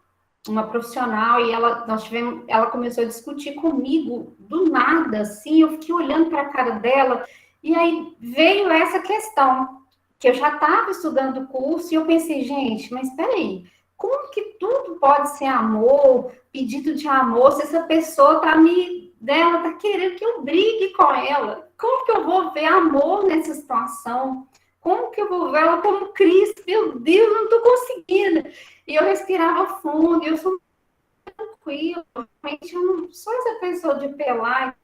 profissional, e ela começou a discutir comigo, do nada, assim, eu fiquei olhando para a cara dela, e aí veio essa questão, que eu já estava estudando o curso, e eu pensei, gente, mas espera aí, como que tudo pode ser amor, pedido de amor, se essa pessoa ela tá querendo que eu brigue com ela? Como que eu vou ver amor nessa situação? Como que eu vou ver ela como Cristo? Meu Deus, eu não estou conseguindo. E eu respirava fundo, e eu sou tranquila, realmente eu não sou essa pessoa de pelar.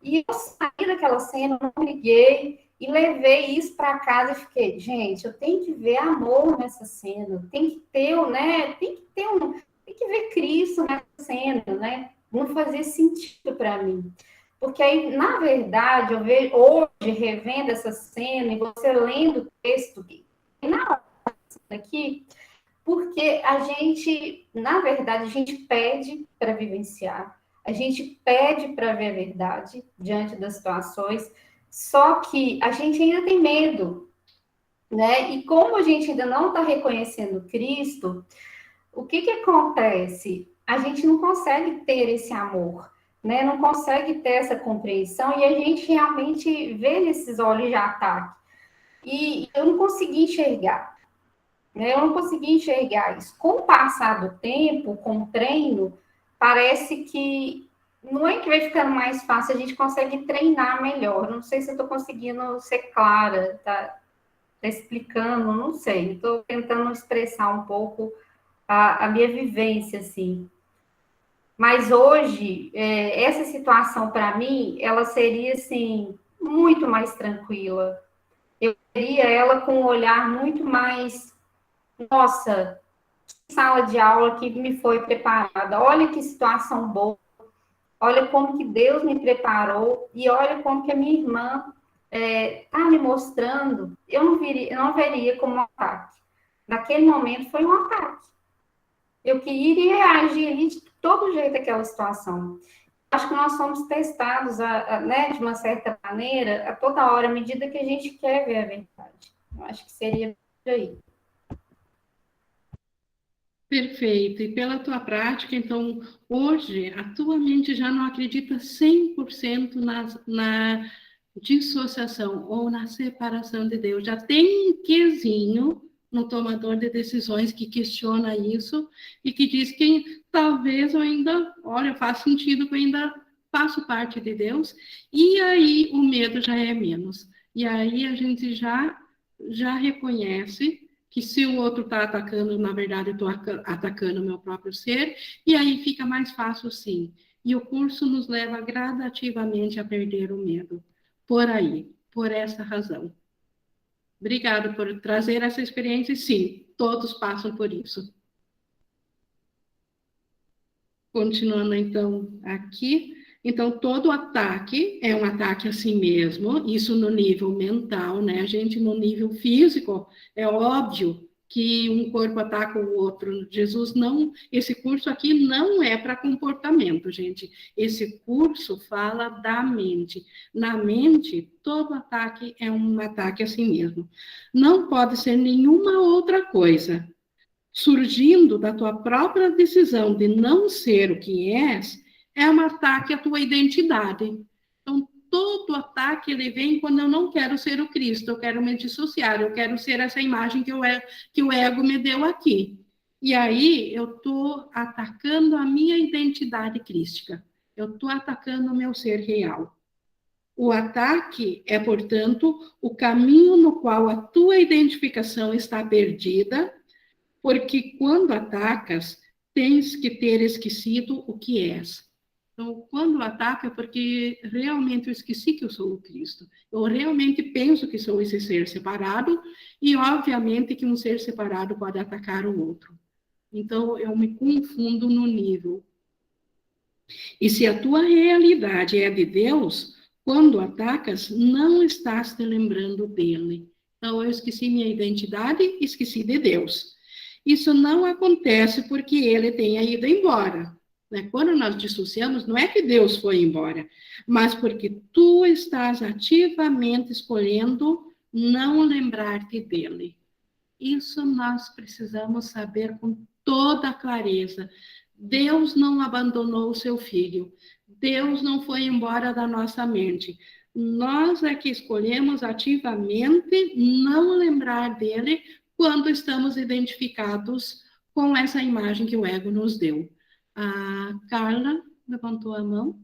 E eu saí daquela cena, não liguei, e levei isso para casa e fiquei, gente, eu tenho que ver amor nessa cena, tem que ter, né? Tem que ver Cristo nessa cena, né? Não fazia sentido para mim. Porque aí, na verdade, eu vejo hoje, revendo essa cena, e você lendo o texto, e na hora aqui, porque a gente, na verdade, a gente pede para vivenciar, a gente pede para ver a verdade diante das situações, só que a gente ainda tem medo, né? E como a gente ainda não está reconhecendo Cristo, o que que acontece? A gente não consegue ter esse amor, né? Não consegue ter essa compreensão, e a gente realmente vê nesses olhos de ataque. E eu não consegui enxergar. Eu não consegui enxergar isso. Com o passar do tempo, com o treino, parece que não é que vai ficando mais fácil, a gente consegue treinar melhor. Não sei se eu estou conseguindo ser clara, tá explicando, não sei. Estou tentando expressar um pouco a minha vivência, assim. Mas hoje, essa situação, para mim, ela seria, assim, muito mais tranquila. Eu teria ela com um olhar muito mais, nossa, sala de aula que me foi preparada. Olha que situação boa. Olha como que Deus me preparou e olha como que a minha irmã está me mostrando. Eu não veria como um ataque. Naquele momento foi um ataque. Eu queria reagir ali de todo jeito àquela situação. Acho que nós somos testados, né, de uma certa maneira, a toda hora, à medida que a gente quer ver a verdade. Eu acho que seria por aí. Perfeito. E pela tua prática, então, hoje, a tua mente já não acredita 100% na dissociação ou na separação de Deus. Já tem um quesinho no tomador de decisões que questiona isso e que diz que talvez eu ainda, olha, faz sentido que eu ainda faço parte de Deus, e aí o medo já é menos. E aí a gente já reconhece que se o outro está atacando, na verdade, eu estou atacando o meu próprio ser, e aí fica mais fácil, sim. E o curso nos leva gradativamente a perder o medo. Por aí, por essa razão. Obrigada por trazer essa experiência, e sim, todos passam por isso. Continuando, então, aqui. Então, todo ataque é um ataque a si mesmo, isso no nível mental, né? A gente, no nível físico, é óbvio que um corpo ataca o outro. Jesus não... Esse curso aqui não é para comportamento, gente. Esse curso fala da mente. Na mente, todo ataque é um ataque a si mesmo. Não pode ser nenhuma outra coisa. Surgindo da tua própria decisão de não ser o que és, é um ataque à tua identidade. Então, todo ataque ele vem quando eu não quero ser o Cristo, eu quero me dissociar, eu quero ser essa imagem que o ego me deu aqui. E aí eu estou atacando a minha identidade crística, eu estou atacando o meu ser real. O ataque é, portanto, o caminho no qual a tua identificação está perdida, porque quando atacas, tens que ter esquecido o que és. Então, quando ataca, é porque realmente eu esqueci que eu sou o Cristo. Eu realmente penso que sou esse ser separado, e obviamente que um ser separado pode atacar o outro. Então, eu me confundo no nível. E se a tua realidade é de Deus, quando atacas, não estás te lembrando dele. Então, eu esqueci minha identidade, esqueci de Deus. Isso não acontece porque ele tenha ido embora. Né? Quando nós dissociamos, não é que Deus foi embora, mas porque tu estás ativamente escolhendo não lembrar-te dele. Isso nós precisamos saber com toda clareza. Deus não abandonou o seu filho. Deus não foi embora da nossa mente. Nós é que escolhemos ativamente não lembrar dele quando estamos identificados com essa imagem que o ego nos deu. A Carla levantou a mão.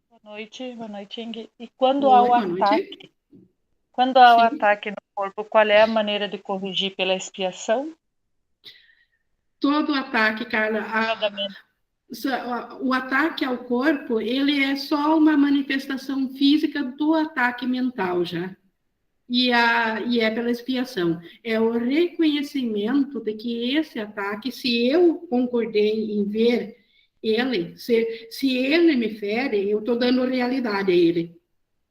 Boa noite, Ingrid. E quando Oi, há o boa ataque, noite. quando há o Sim. ataque no corpo, qual é a maneira de corrigir pela expiação? Todo ataque, Carla, Nomeadamente, o ataque ao corpo, ele é só uma manifestação física do ataque mental já. E é pela expiação. É o reconhecimento de que esse ataque, se eu concordei em ver ele, se ele me fere, eu estou dando realidade a ele.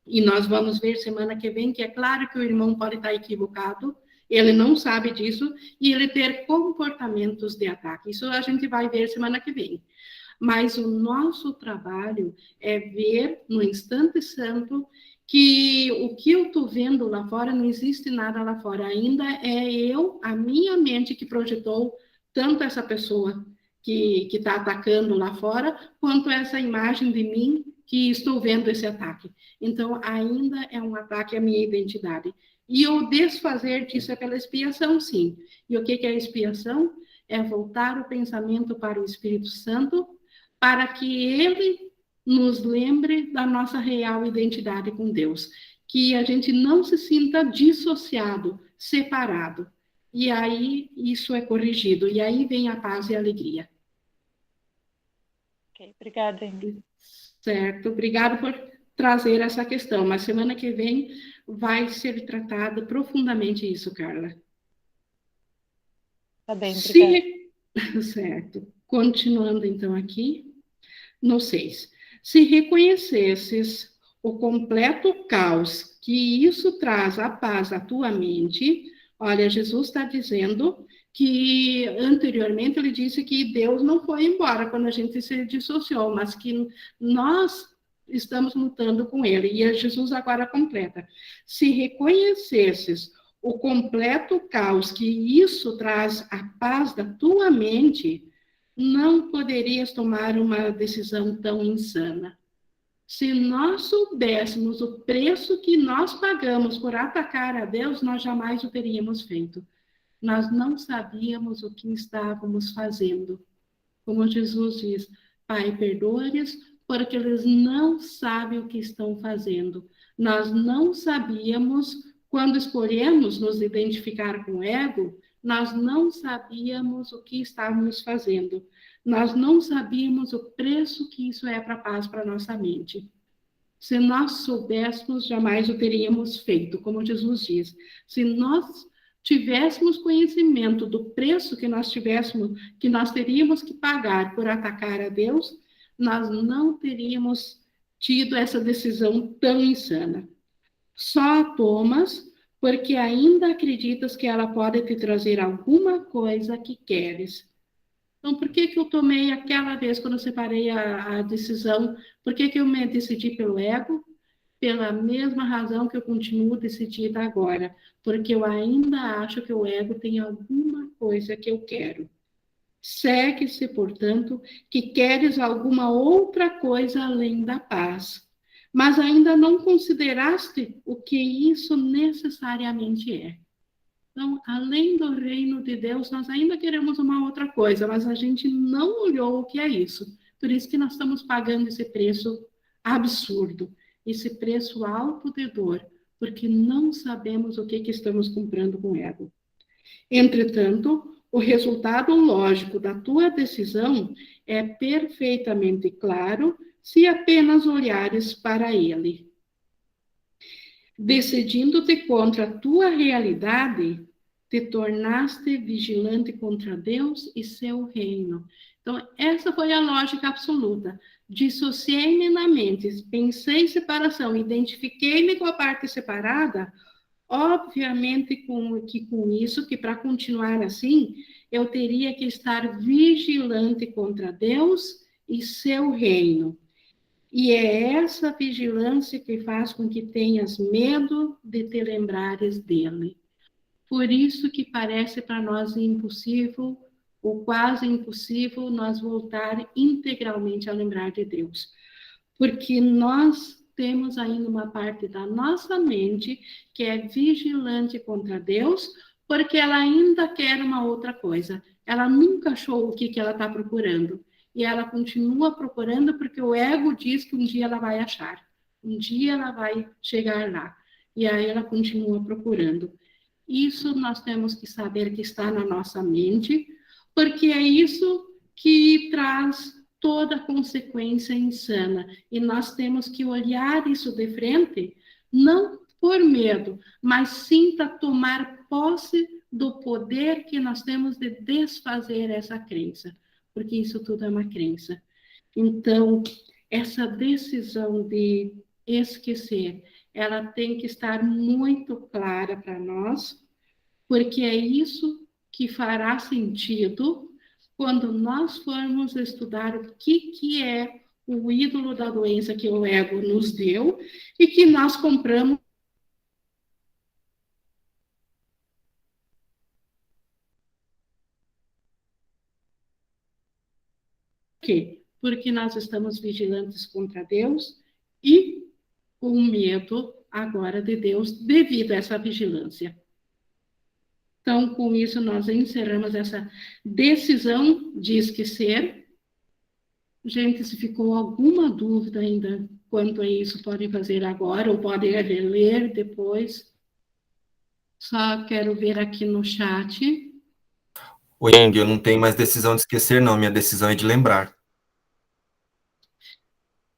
E nós vamos ver semana que vem que é claro que o irmão pode estar equivocado, ele não sabe disso, e ele ter comportamentos de ataque. Isso a gente vai ver semana que vem. Mas o nosso trabalho é ver no instante santo que o que eu estou vendo lá fora, não existe nada lá fora. Ainda é a minha mente que projetou tanto essa pessoa que está atacando lá fora, quanto essa imagem de mim que estou vendo esse ataque. Então, ainda é um ataque à minha identidade. E o desfazer disso é pela expiação, sim. E o que é a expiação? É voltar o pensamento para o Espírito Santo, para que ele nos lembre da nossa real identidade com Deus. Que a gente não se sinta dissociado, separado. E aí, isso é corrigido. E aí vem a paz e a alegria. ok, obrigada, Ingrid. Certo, obrigado por trazer essa questão, mas semana que vem vai ser tratado profundamente isso, Carla. Tá bem, obrigada. Certo, continuando então aqui, no 6. Se reconhecesses o completo caos que isso traz à paz à tua mente, olha, Jesus está dizendo que anteriormente ele disse que Deus não foi embora quando a gente se dissociou, mas que nós estamos lutando com ele. E Jesus agora completa. Se reconhecesses o completo caos que isso traz à paz da tua mente, não poderias tomar uma decisão tão insana. Se nós soubéssemos o preço que nós pagamos por atacar a Deus, nós jamais o teríamos feito. Nós não sabíamos o que estávamos fazendo. Como Jesus diz, Pai, perdoa-lhes, porque eles não sabem o que estão fazendo. Nós não sabíamos, quando escolhemos nos identificar com o ego, nós não sabíamos o que estávamos fazendo. Nós não sabíamos o preço que isso é para a paz para a nossa mente. Se nós soubéssemos, jamais o teríamos feito, como Jesus diz. Se nós tivéssemos conhecimento do preço que nós teríamos que pagar por atacar a Deus, nós não teríamos tido essa decisão tão insana. Só a tomas porque ainda acreditas que ela pode te trazer alguma coisa que queres. Então, por que eu tomei aquela vez, quando eu separei a decisão, por que eu me decidi pelo ego? Pela mesma razão que eu continuo decidida agora, porque eu ainda acho que o ego tem alguma coisa que eu quero. Segue-se, portanto, que queres alguma outra coisa além da paz, mas ainda não consideraste o que isso necessariamente é. Então, além do reino de Deus, nós ainda queremos uma outra coisa, mas a gente não olhou o que é isso. Por isso que nós estamos pagando esse preço absurdo, esse preço alto de dor, porque não sabemos o que estamos comprando com o ego. Entretanto, o resultado lógico da tua decisão é perfeitamente claro se apenas olhares para ele. Decidindo-te contra a tua realidade, te tornaste vigilante contra Deus e seu reino. Então, essa foi a lógica absoluta. Dissociei-me na mente, pensei em separação, identifiquei-me com a parte separada. Obviamente, com isso, que para continuar assim, eu teria que estar vigilante contra Deus e seu reino. E é essa vigilância que faz com que tenhas medo de te lembrares dele. Por isso que parece para nós impossível, ou quase impossível, nós voltar integralmente a lembrar de Deus. Porque nós temos ainda uma parte da nossa mente que é vigilante contra Deus, porque ela ainda quer uma outra coisa. Ela nunca achou o que ela está procurando. E ela continua procurando porque o ego diz que um dia ela vai achar. Um dia ela vai chegar lá. E aí ela continua procurando. Isso nós temos que saber que está na nossa mente, porque é isso que traz toda a consequência insana. E nós temos que olhar isso de frente, não por medo, mas sim para tomar posse do poder que nós temos de desfazer essa crença, porque isso tudo é uma crença. Então, essa decisão de esquecer, ela tem que estar muito clara para nós, porque é isso que fará sentido quando nós formos estudar o que é o ídolo da doença que o ego nos deu e que nós compramos. Por quê? Porque nós estamos vigilantes contra Deus e com medo agora de Deus devido a essa vigilância. Então, com isso, nós encerramos essa decisão de esquecer. Gente, se ficou alguma dúvida ainda quanto a isso, podem fazer agora ou podem reler depois. Só quero ver aqui no chat. Oi, Ing, eu não tenho mais decisão de esquecer, não. Minha decisão é de lembrar.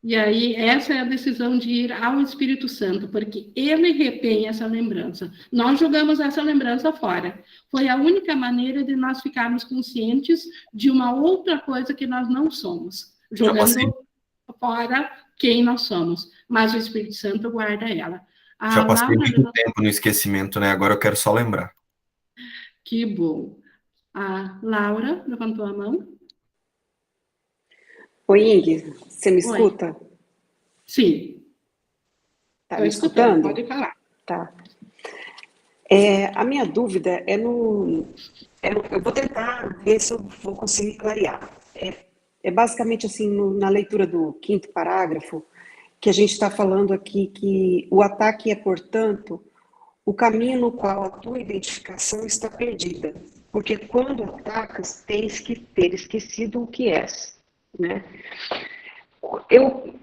E aí, essa é a decisão de ir ao Espírito Santo, porque ele retém essa lembrança. Nós jogamos essa lembrança fora. Foi a única maneira de nós ficarmos conscientes de uma outra coisa que nós não somos. Jogando fora quem nós somos. Mas o Espírito Santo guarda ela. Já passei muito tempo no esquecimento, né? Agora eu quero só lembrar. Que bom. A Laura levantou a mão. Oi, Ing, você me escuta? Sim. Tá me escutando? Pode falar. Tá. A minha dúvida é no... eu vou tentar ver se eu vou conseguir clarear. É basicamente assim, na leitura do 5º parágrafo, que a gente está falando aqui que o ataque é, portanto, o caminho no qual a tua identificação está perdida. Porque quando atacas, tens que ter esquecido o que és. Né?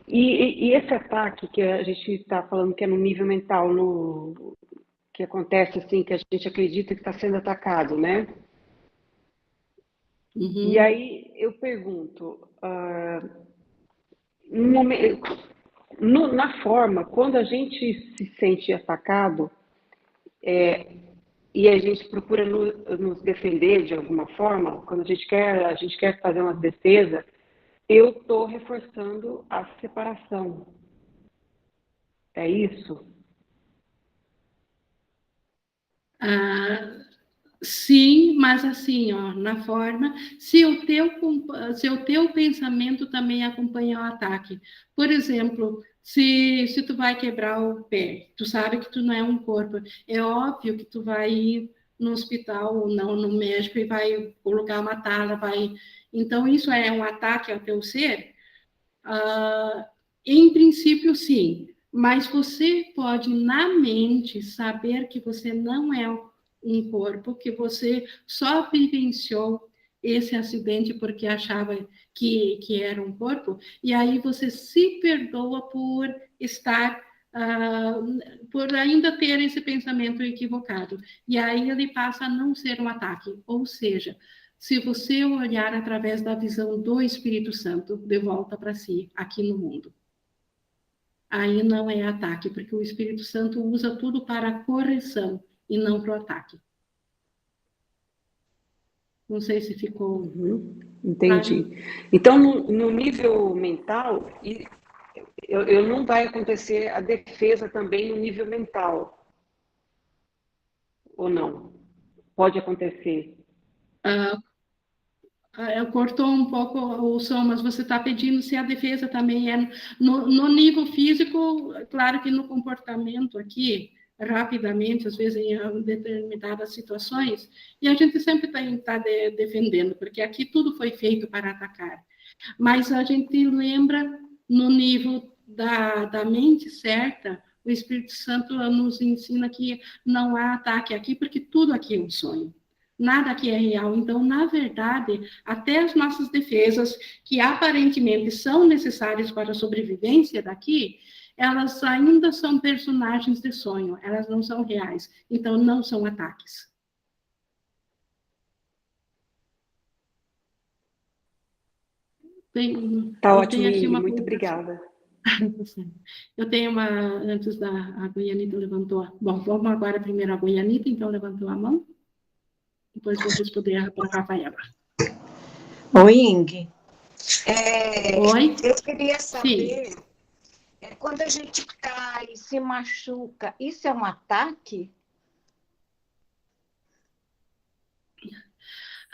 E esse ataque que a gente está falando que é no nível mental, que acontece assim, que a gente acredita que está sendo atacado, né? Uhum. E aí eu pergunto, na forma, quando a gente se sente atacado, e a gente procura nos defender de alguma forma, quando a gente quer fazer uma defesa, eu estou reforçando a separação. É isso? Sim, mas assim, ó, na forma, se o teu pensamento também acompanha o ataque. Por exemplo, se tu vai quebrar o pé, tu sabe que tu não é um corpo, é óbvio que tu vai ir no hospital ou não, no médico e vai colocar uma tala, vai... Então, isso é um ataque ao teu ser? Em princípio, sim. Mas você pode, na mente, saber que você não é um corpo, que você só vivenciou esse acidente porque achava que era um corpo, e aí você se perdoa por estar por ainda ter esse pensamento equivocado. E aí ele passa a não ser um ataque. Ou seja, se você olhar através da visão do Espírito Santo, de volta para si, aqui no mundo. Aí não é ataque, porque o Espírito Santo usa tudo para a correção e não para o ataque. Não sei se ficou... Entendi. Claro. Então, no nível mental, eu não vai acontecer a defesa também no nível mental? Ou não? Pode acontecer? Cortou um pouco o som, mas você está pedindo se a defesa também é... No nível físico, claro que no comportamento aqui, rapidamente, às vezes em determinadas situações, e a gente sempre tem que estar defendendo, porque aqui tudo foi feito para atacar. Mas a gente lembra, no nível da mente certa, o Espírito Santo nos ensina que não há ataque aqui, porque tudo aqui é um sonho. Nada aqui é real. Então, na verdade, até as nossas defesas, que aparentemente são necessárias para a sobrevivência daqui, elas ainda são personagens de sonho, elas não são reais. Então, não são ataques. Tá ótimo, aqui muito obrigada. Eu tenho uma, antes a Goianita levantou. Bom, vamos agora primeiro a Goianita, então levantou a mão. Depois vou responder para a Rafaela. Oi, Inge. Oi? Eu queria saber, quando a gente cai, se machuca, isso é um ataque?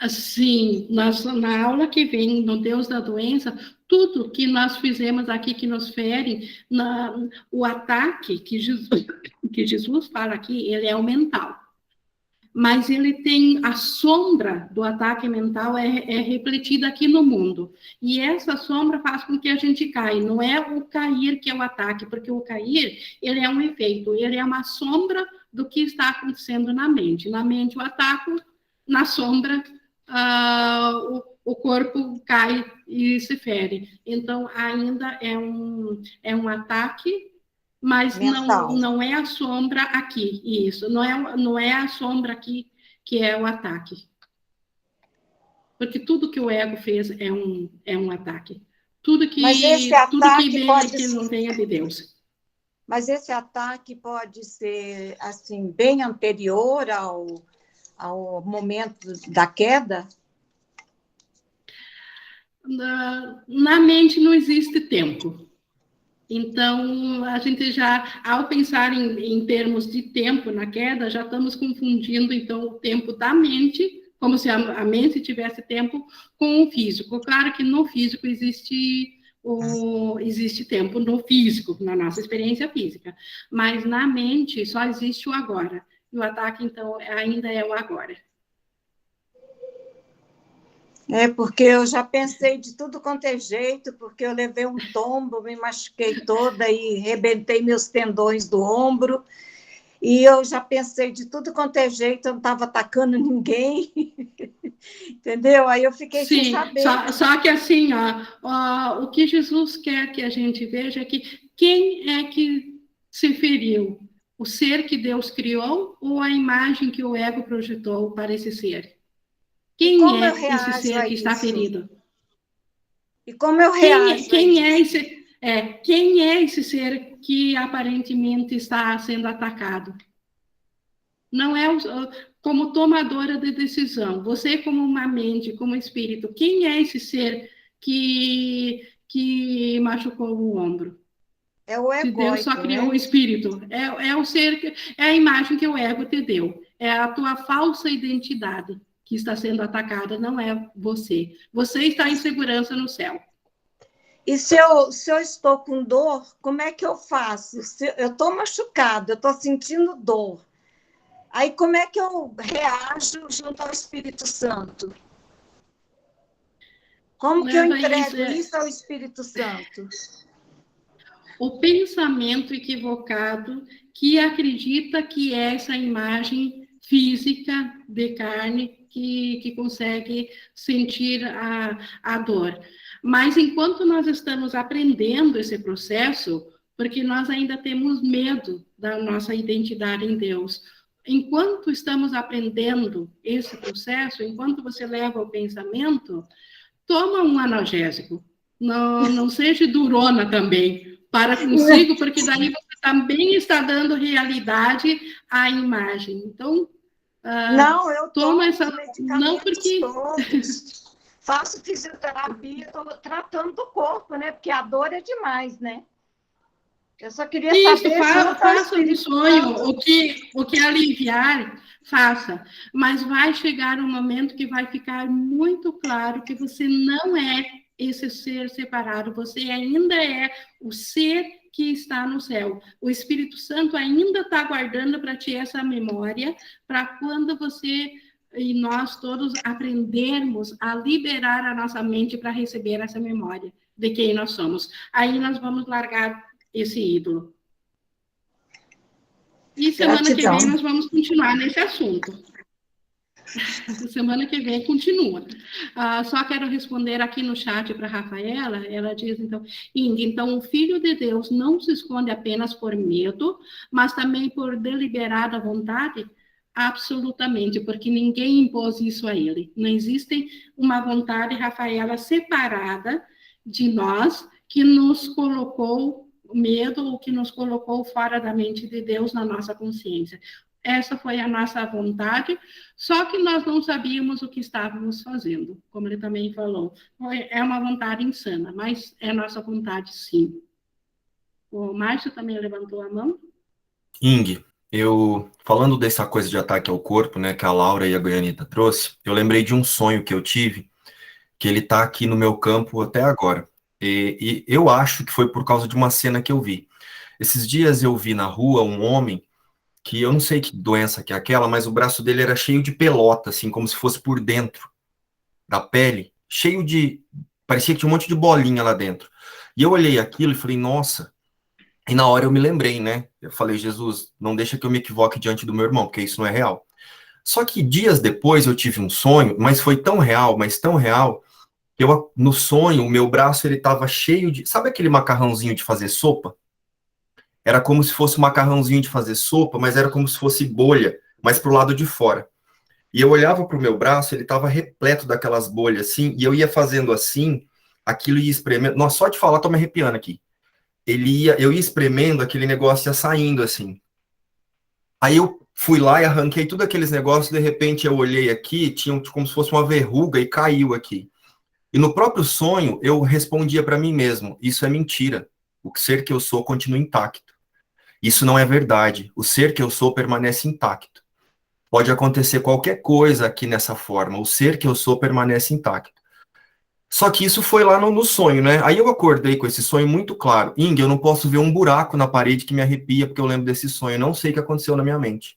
Assim, na aula que vem no Deus da Doença, tudo que nós fizemos aqui que nos fere, o ataque que Jesus fala aqui, ele é o mental. Mas ele tem a sombra do ataque mental é refletida aqui no mundo. E essa sombra faz com que a gente caia. Não é o cair que é o ataque, porque o cair, ele é um efeito, ele é uma sombra do que está acontecendo na mente. Na mente, o ataque, na sombra, o corpo cai e se fere. Então, ainda é um ataque, mas não é a sombra aqui, isso. Não é a sombra aqui que é o ataque. Porque tudo que o ego fez é um ataque. Tudo que vem que não venha de Deus. Mas esse ataque pode ser, assim, bem anterior ao momento da queda? Na mente não existe tempo. Então, a gente já, ao pensar em termos de tempo na queda, já estamos confundindo, então, o tempo da mente, como se a mente tivesse tempo, com o físico. Claro que no físico existe tempo no físico, na nossa experiência física, mas na mente só existe o agora. E o ataque, então, ainda é o agora. Porque eu já pensei de tudo quanto é jeito, porque eu levei um tombo, me machuquei toda e rebentei meus tendões do ombro, e eu já pensei de tudo quanto é jeito, eu não estava atacando ninguém, entendeu? Aí eu fiquei sem saber. Só que assim, o que Jesus quer que a gente veja é que quem é que se feriu? O ser que Deus criou ou a imagem que o ego projetou para esse ser? Quem é esse ser que está ferido? E como eu reajo quem é esse ser que aparentemente está sendo atacado? Não é como tomadora de decisão. Você como uma mente, como espírito, quem é esse ser que machucou o ombro? É o ego. Se Deus só criou o espírito, é o ser, é a imagem que o ego te deu. É a tua falsa identidade que está sendo atacada, não é você. Você está em segurança no céu. E se eu estou com dor, como é que eu faço? Eu estou machucada, eu estou sentindo dor. Aí como é que eu reajo junto ao Espírito Santo? Como que eu entrego isso ao Espírito Santo? O pensamento equivocado que acredita que é essa imagem física de carne que consegue sentir a dor. Mas enquanto nós estamos aprendendo esse processo, porque nós ainda temos medo da nossa identidade em Deus. Enquanto estamos aprendendo esse processo, enquanto você leva o pensamento, toma um analgésico. Não seja durona também, para consigo, porque daí você também está dando realidade à imagem. Então, Não, eu toma tomo essa... medicamentos Não porque... todos. Faço fisioterapia, estou tratando do corpo, né? Porque a dor é demais, né? Eu só queria saber faça do sonho o que aliviar, faça. Mas vai chegar um momento que vai ficar muito claro que você não é esse ser separado, você ainda é o ser que está no céu. O Espírito Santo ainda está guardando para ti essa memória, para quando você e nós todos aprendermos a liberar a nossa mente para receber essa memória de quem nós somos. Aí nós vamos largar esse ídolo. E semana que vem nós vamos continuar nesse assunto. Semana que vem continua. Só quero responder aqui no chat para a Rafaela. Ela diz, então, Inga, então o Filho de Deus não se esconde apenas por medo, mas também por deliberada vontade? Absolutamente, porque ninguém impôs isso a ele. Não existe uma vontade, Rafaela, separada de nós, que nos colocou medo ou que nos colocou fora da mente de Deus na nossa consciência. Essa foi a nossa vontade, só que nós não sabíamos o que estávamos fazendo, como ele também falou. É uma vontade insana, mas é nossa vontade, sim. O Márcio também levantou a mão. Ing, falando dessa coisa de ataque ao corpo, né, que a Laura e a Goianita trouxe, eu lembrei de um sonho que eu tive, que ele tá aqui no meu campo até agora. E eu acho que foi por causa de uma cena que eu vi. Esses dias eu vi na rua um homem que eu não sei que doença que é aquela, mas o braço dele era cheio de pelota, assim, como se fosse por dentro da pele, cheio de... parecia que tinha um monte de bolinha lá dentro. E eu olhei aquilo e falei, nossa... E na hora eu me lembrei, né? Eu falei, Jesus, não deixa que eu me equivoque diante do meu irmão, porque isso não é real. Só que dias depois eu tive um sonho, mas foi tão real, que no sonho o meu braço ele estava cheio de... Sabe aquele macarrãozinho de fazer sopa? Era como se fosse um macarrãozinho de fazer sopa, mas era como se fosse bolha, mas pro lado de fora. E eu olhava pro meu braço, ele estava repleto daquelas bolhas assim, e eu ia fazendo assim, aquilo ia espremendo. Nossa, só de falar, tô me arrepiando aqui. Eu ia espremendo, aquele negócio ia saindo assim. Aí eu fui lá e arranquei tudo aqueles negócios, de repente eu olhei aqui, tinha como se fosse uma verruga e caiu aqui. E no próprio sonho, eu respondia para mim mesmo, isso é mentira. O ser que eu sou continua intacto. Isso não é verdade. O ser que eu sou permanece intacto. Pode acontecer qualquer coisa aqui nessa forma. O ser que eu sou permanece intacto. Só que isso foi lá no sonho, né? Aí eu acordei com esse sonho muito claro. Inga, eu não posso ver um buraco na parede que me arrepia porque eu lembro desse sonho. Eu não sei o que aconteceu na minha mente.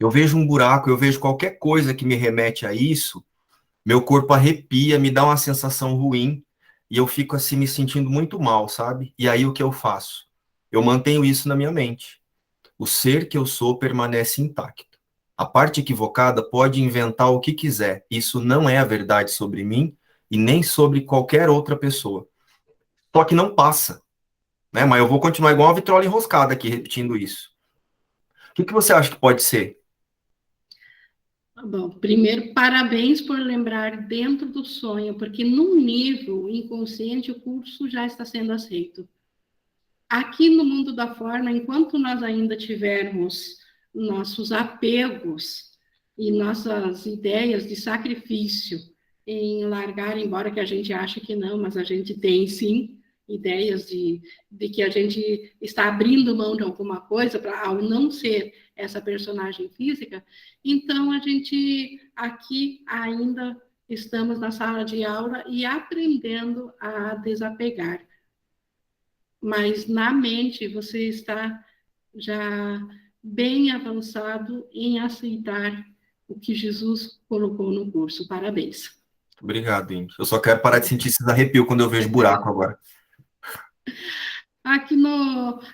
Eu vejo um buraco, eu vejo qualquer coisa que me remete a isso, meu corpo arrepia, me dá uma sensação ruim e eu fico assim me sentindo muito mal, sabe? E aí o que eu faço? Eu mantenho isso na minha mente. O ser que eu sou permanece intacto. A parte equivocada pode inventar o que quiser. Isso não é a verdade sobre mim e nem sobre qualquer outra pessoa. Só que não passa, né? Mas eu vou continuar igual uma vitrola enroscada aqui, repetindo isso. O que você acha que pode ser? Bom, primeiro, parabéns por lembrar dentro do sonho, porque num nível inconsciente o curso já está sendo aceito. Aqui no mundo da forma, enquanto nós ainda tivermos nossos apegos e nossas ideias de sacrifício em largar, embora que a gente ache que não, mas a gente tem sim ideias de que a gente está abrindo mão de alguma coisa ao não ser essa personagem física, então a gente aqui ainda estamos na sala de aula e aprendendo a desapegar. Mas na mente você está já bem avançado em aceitar o que Jesus colocou no curso. Parabéns. Obrigado, Indy. Eu só quero parar de sentir esses arrepios quando eu vejo buraco agora.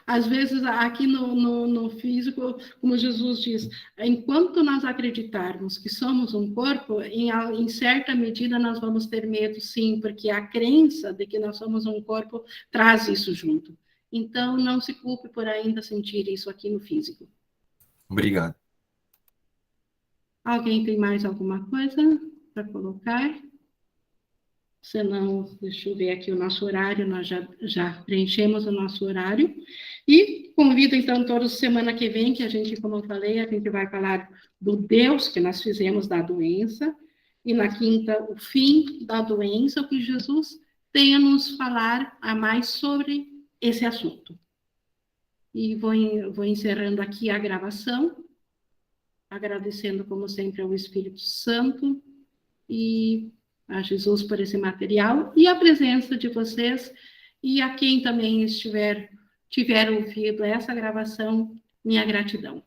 Às vezes, aqui no físico, como Jesus diz, enquanto nós acreditarmos que somos um corpo, em certa medida nós vamos ter medo, sim, porque a crença de que nós somos um corpo traz isso junto. Então, não se culpe por ainda sentir isso aqui no físico. Obrigado. Alguém tem mais alguma coisa para colocar? Se não, deixa eu ver aqui o nosso horário, nós já preenchemos o nosso horário. E convido, então, todos semana que vem, que a gente, como eu falei, a gente vai falar do Deus que nós fizemos da doença, e na quinta, o fim da doença, o que Jesus tem a nos falar a mais sobre esse assunto. E vou encerrando aqui a gravação, agradecendo, como sempre, ao Espírito Santo e a Jesus por esse material e a presença de vocês, e a quem também tiver ouvido essa gravação, minha gratidão.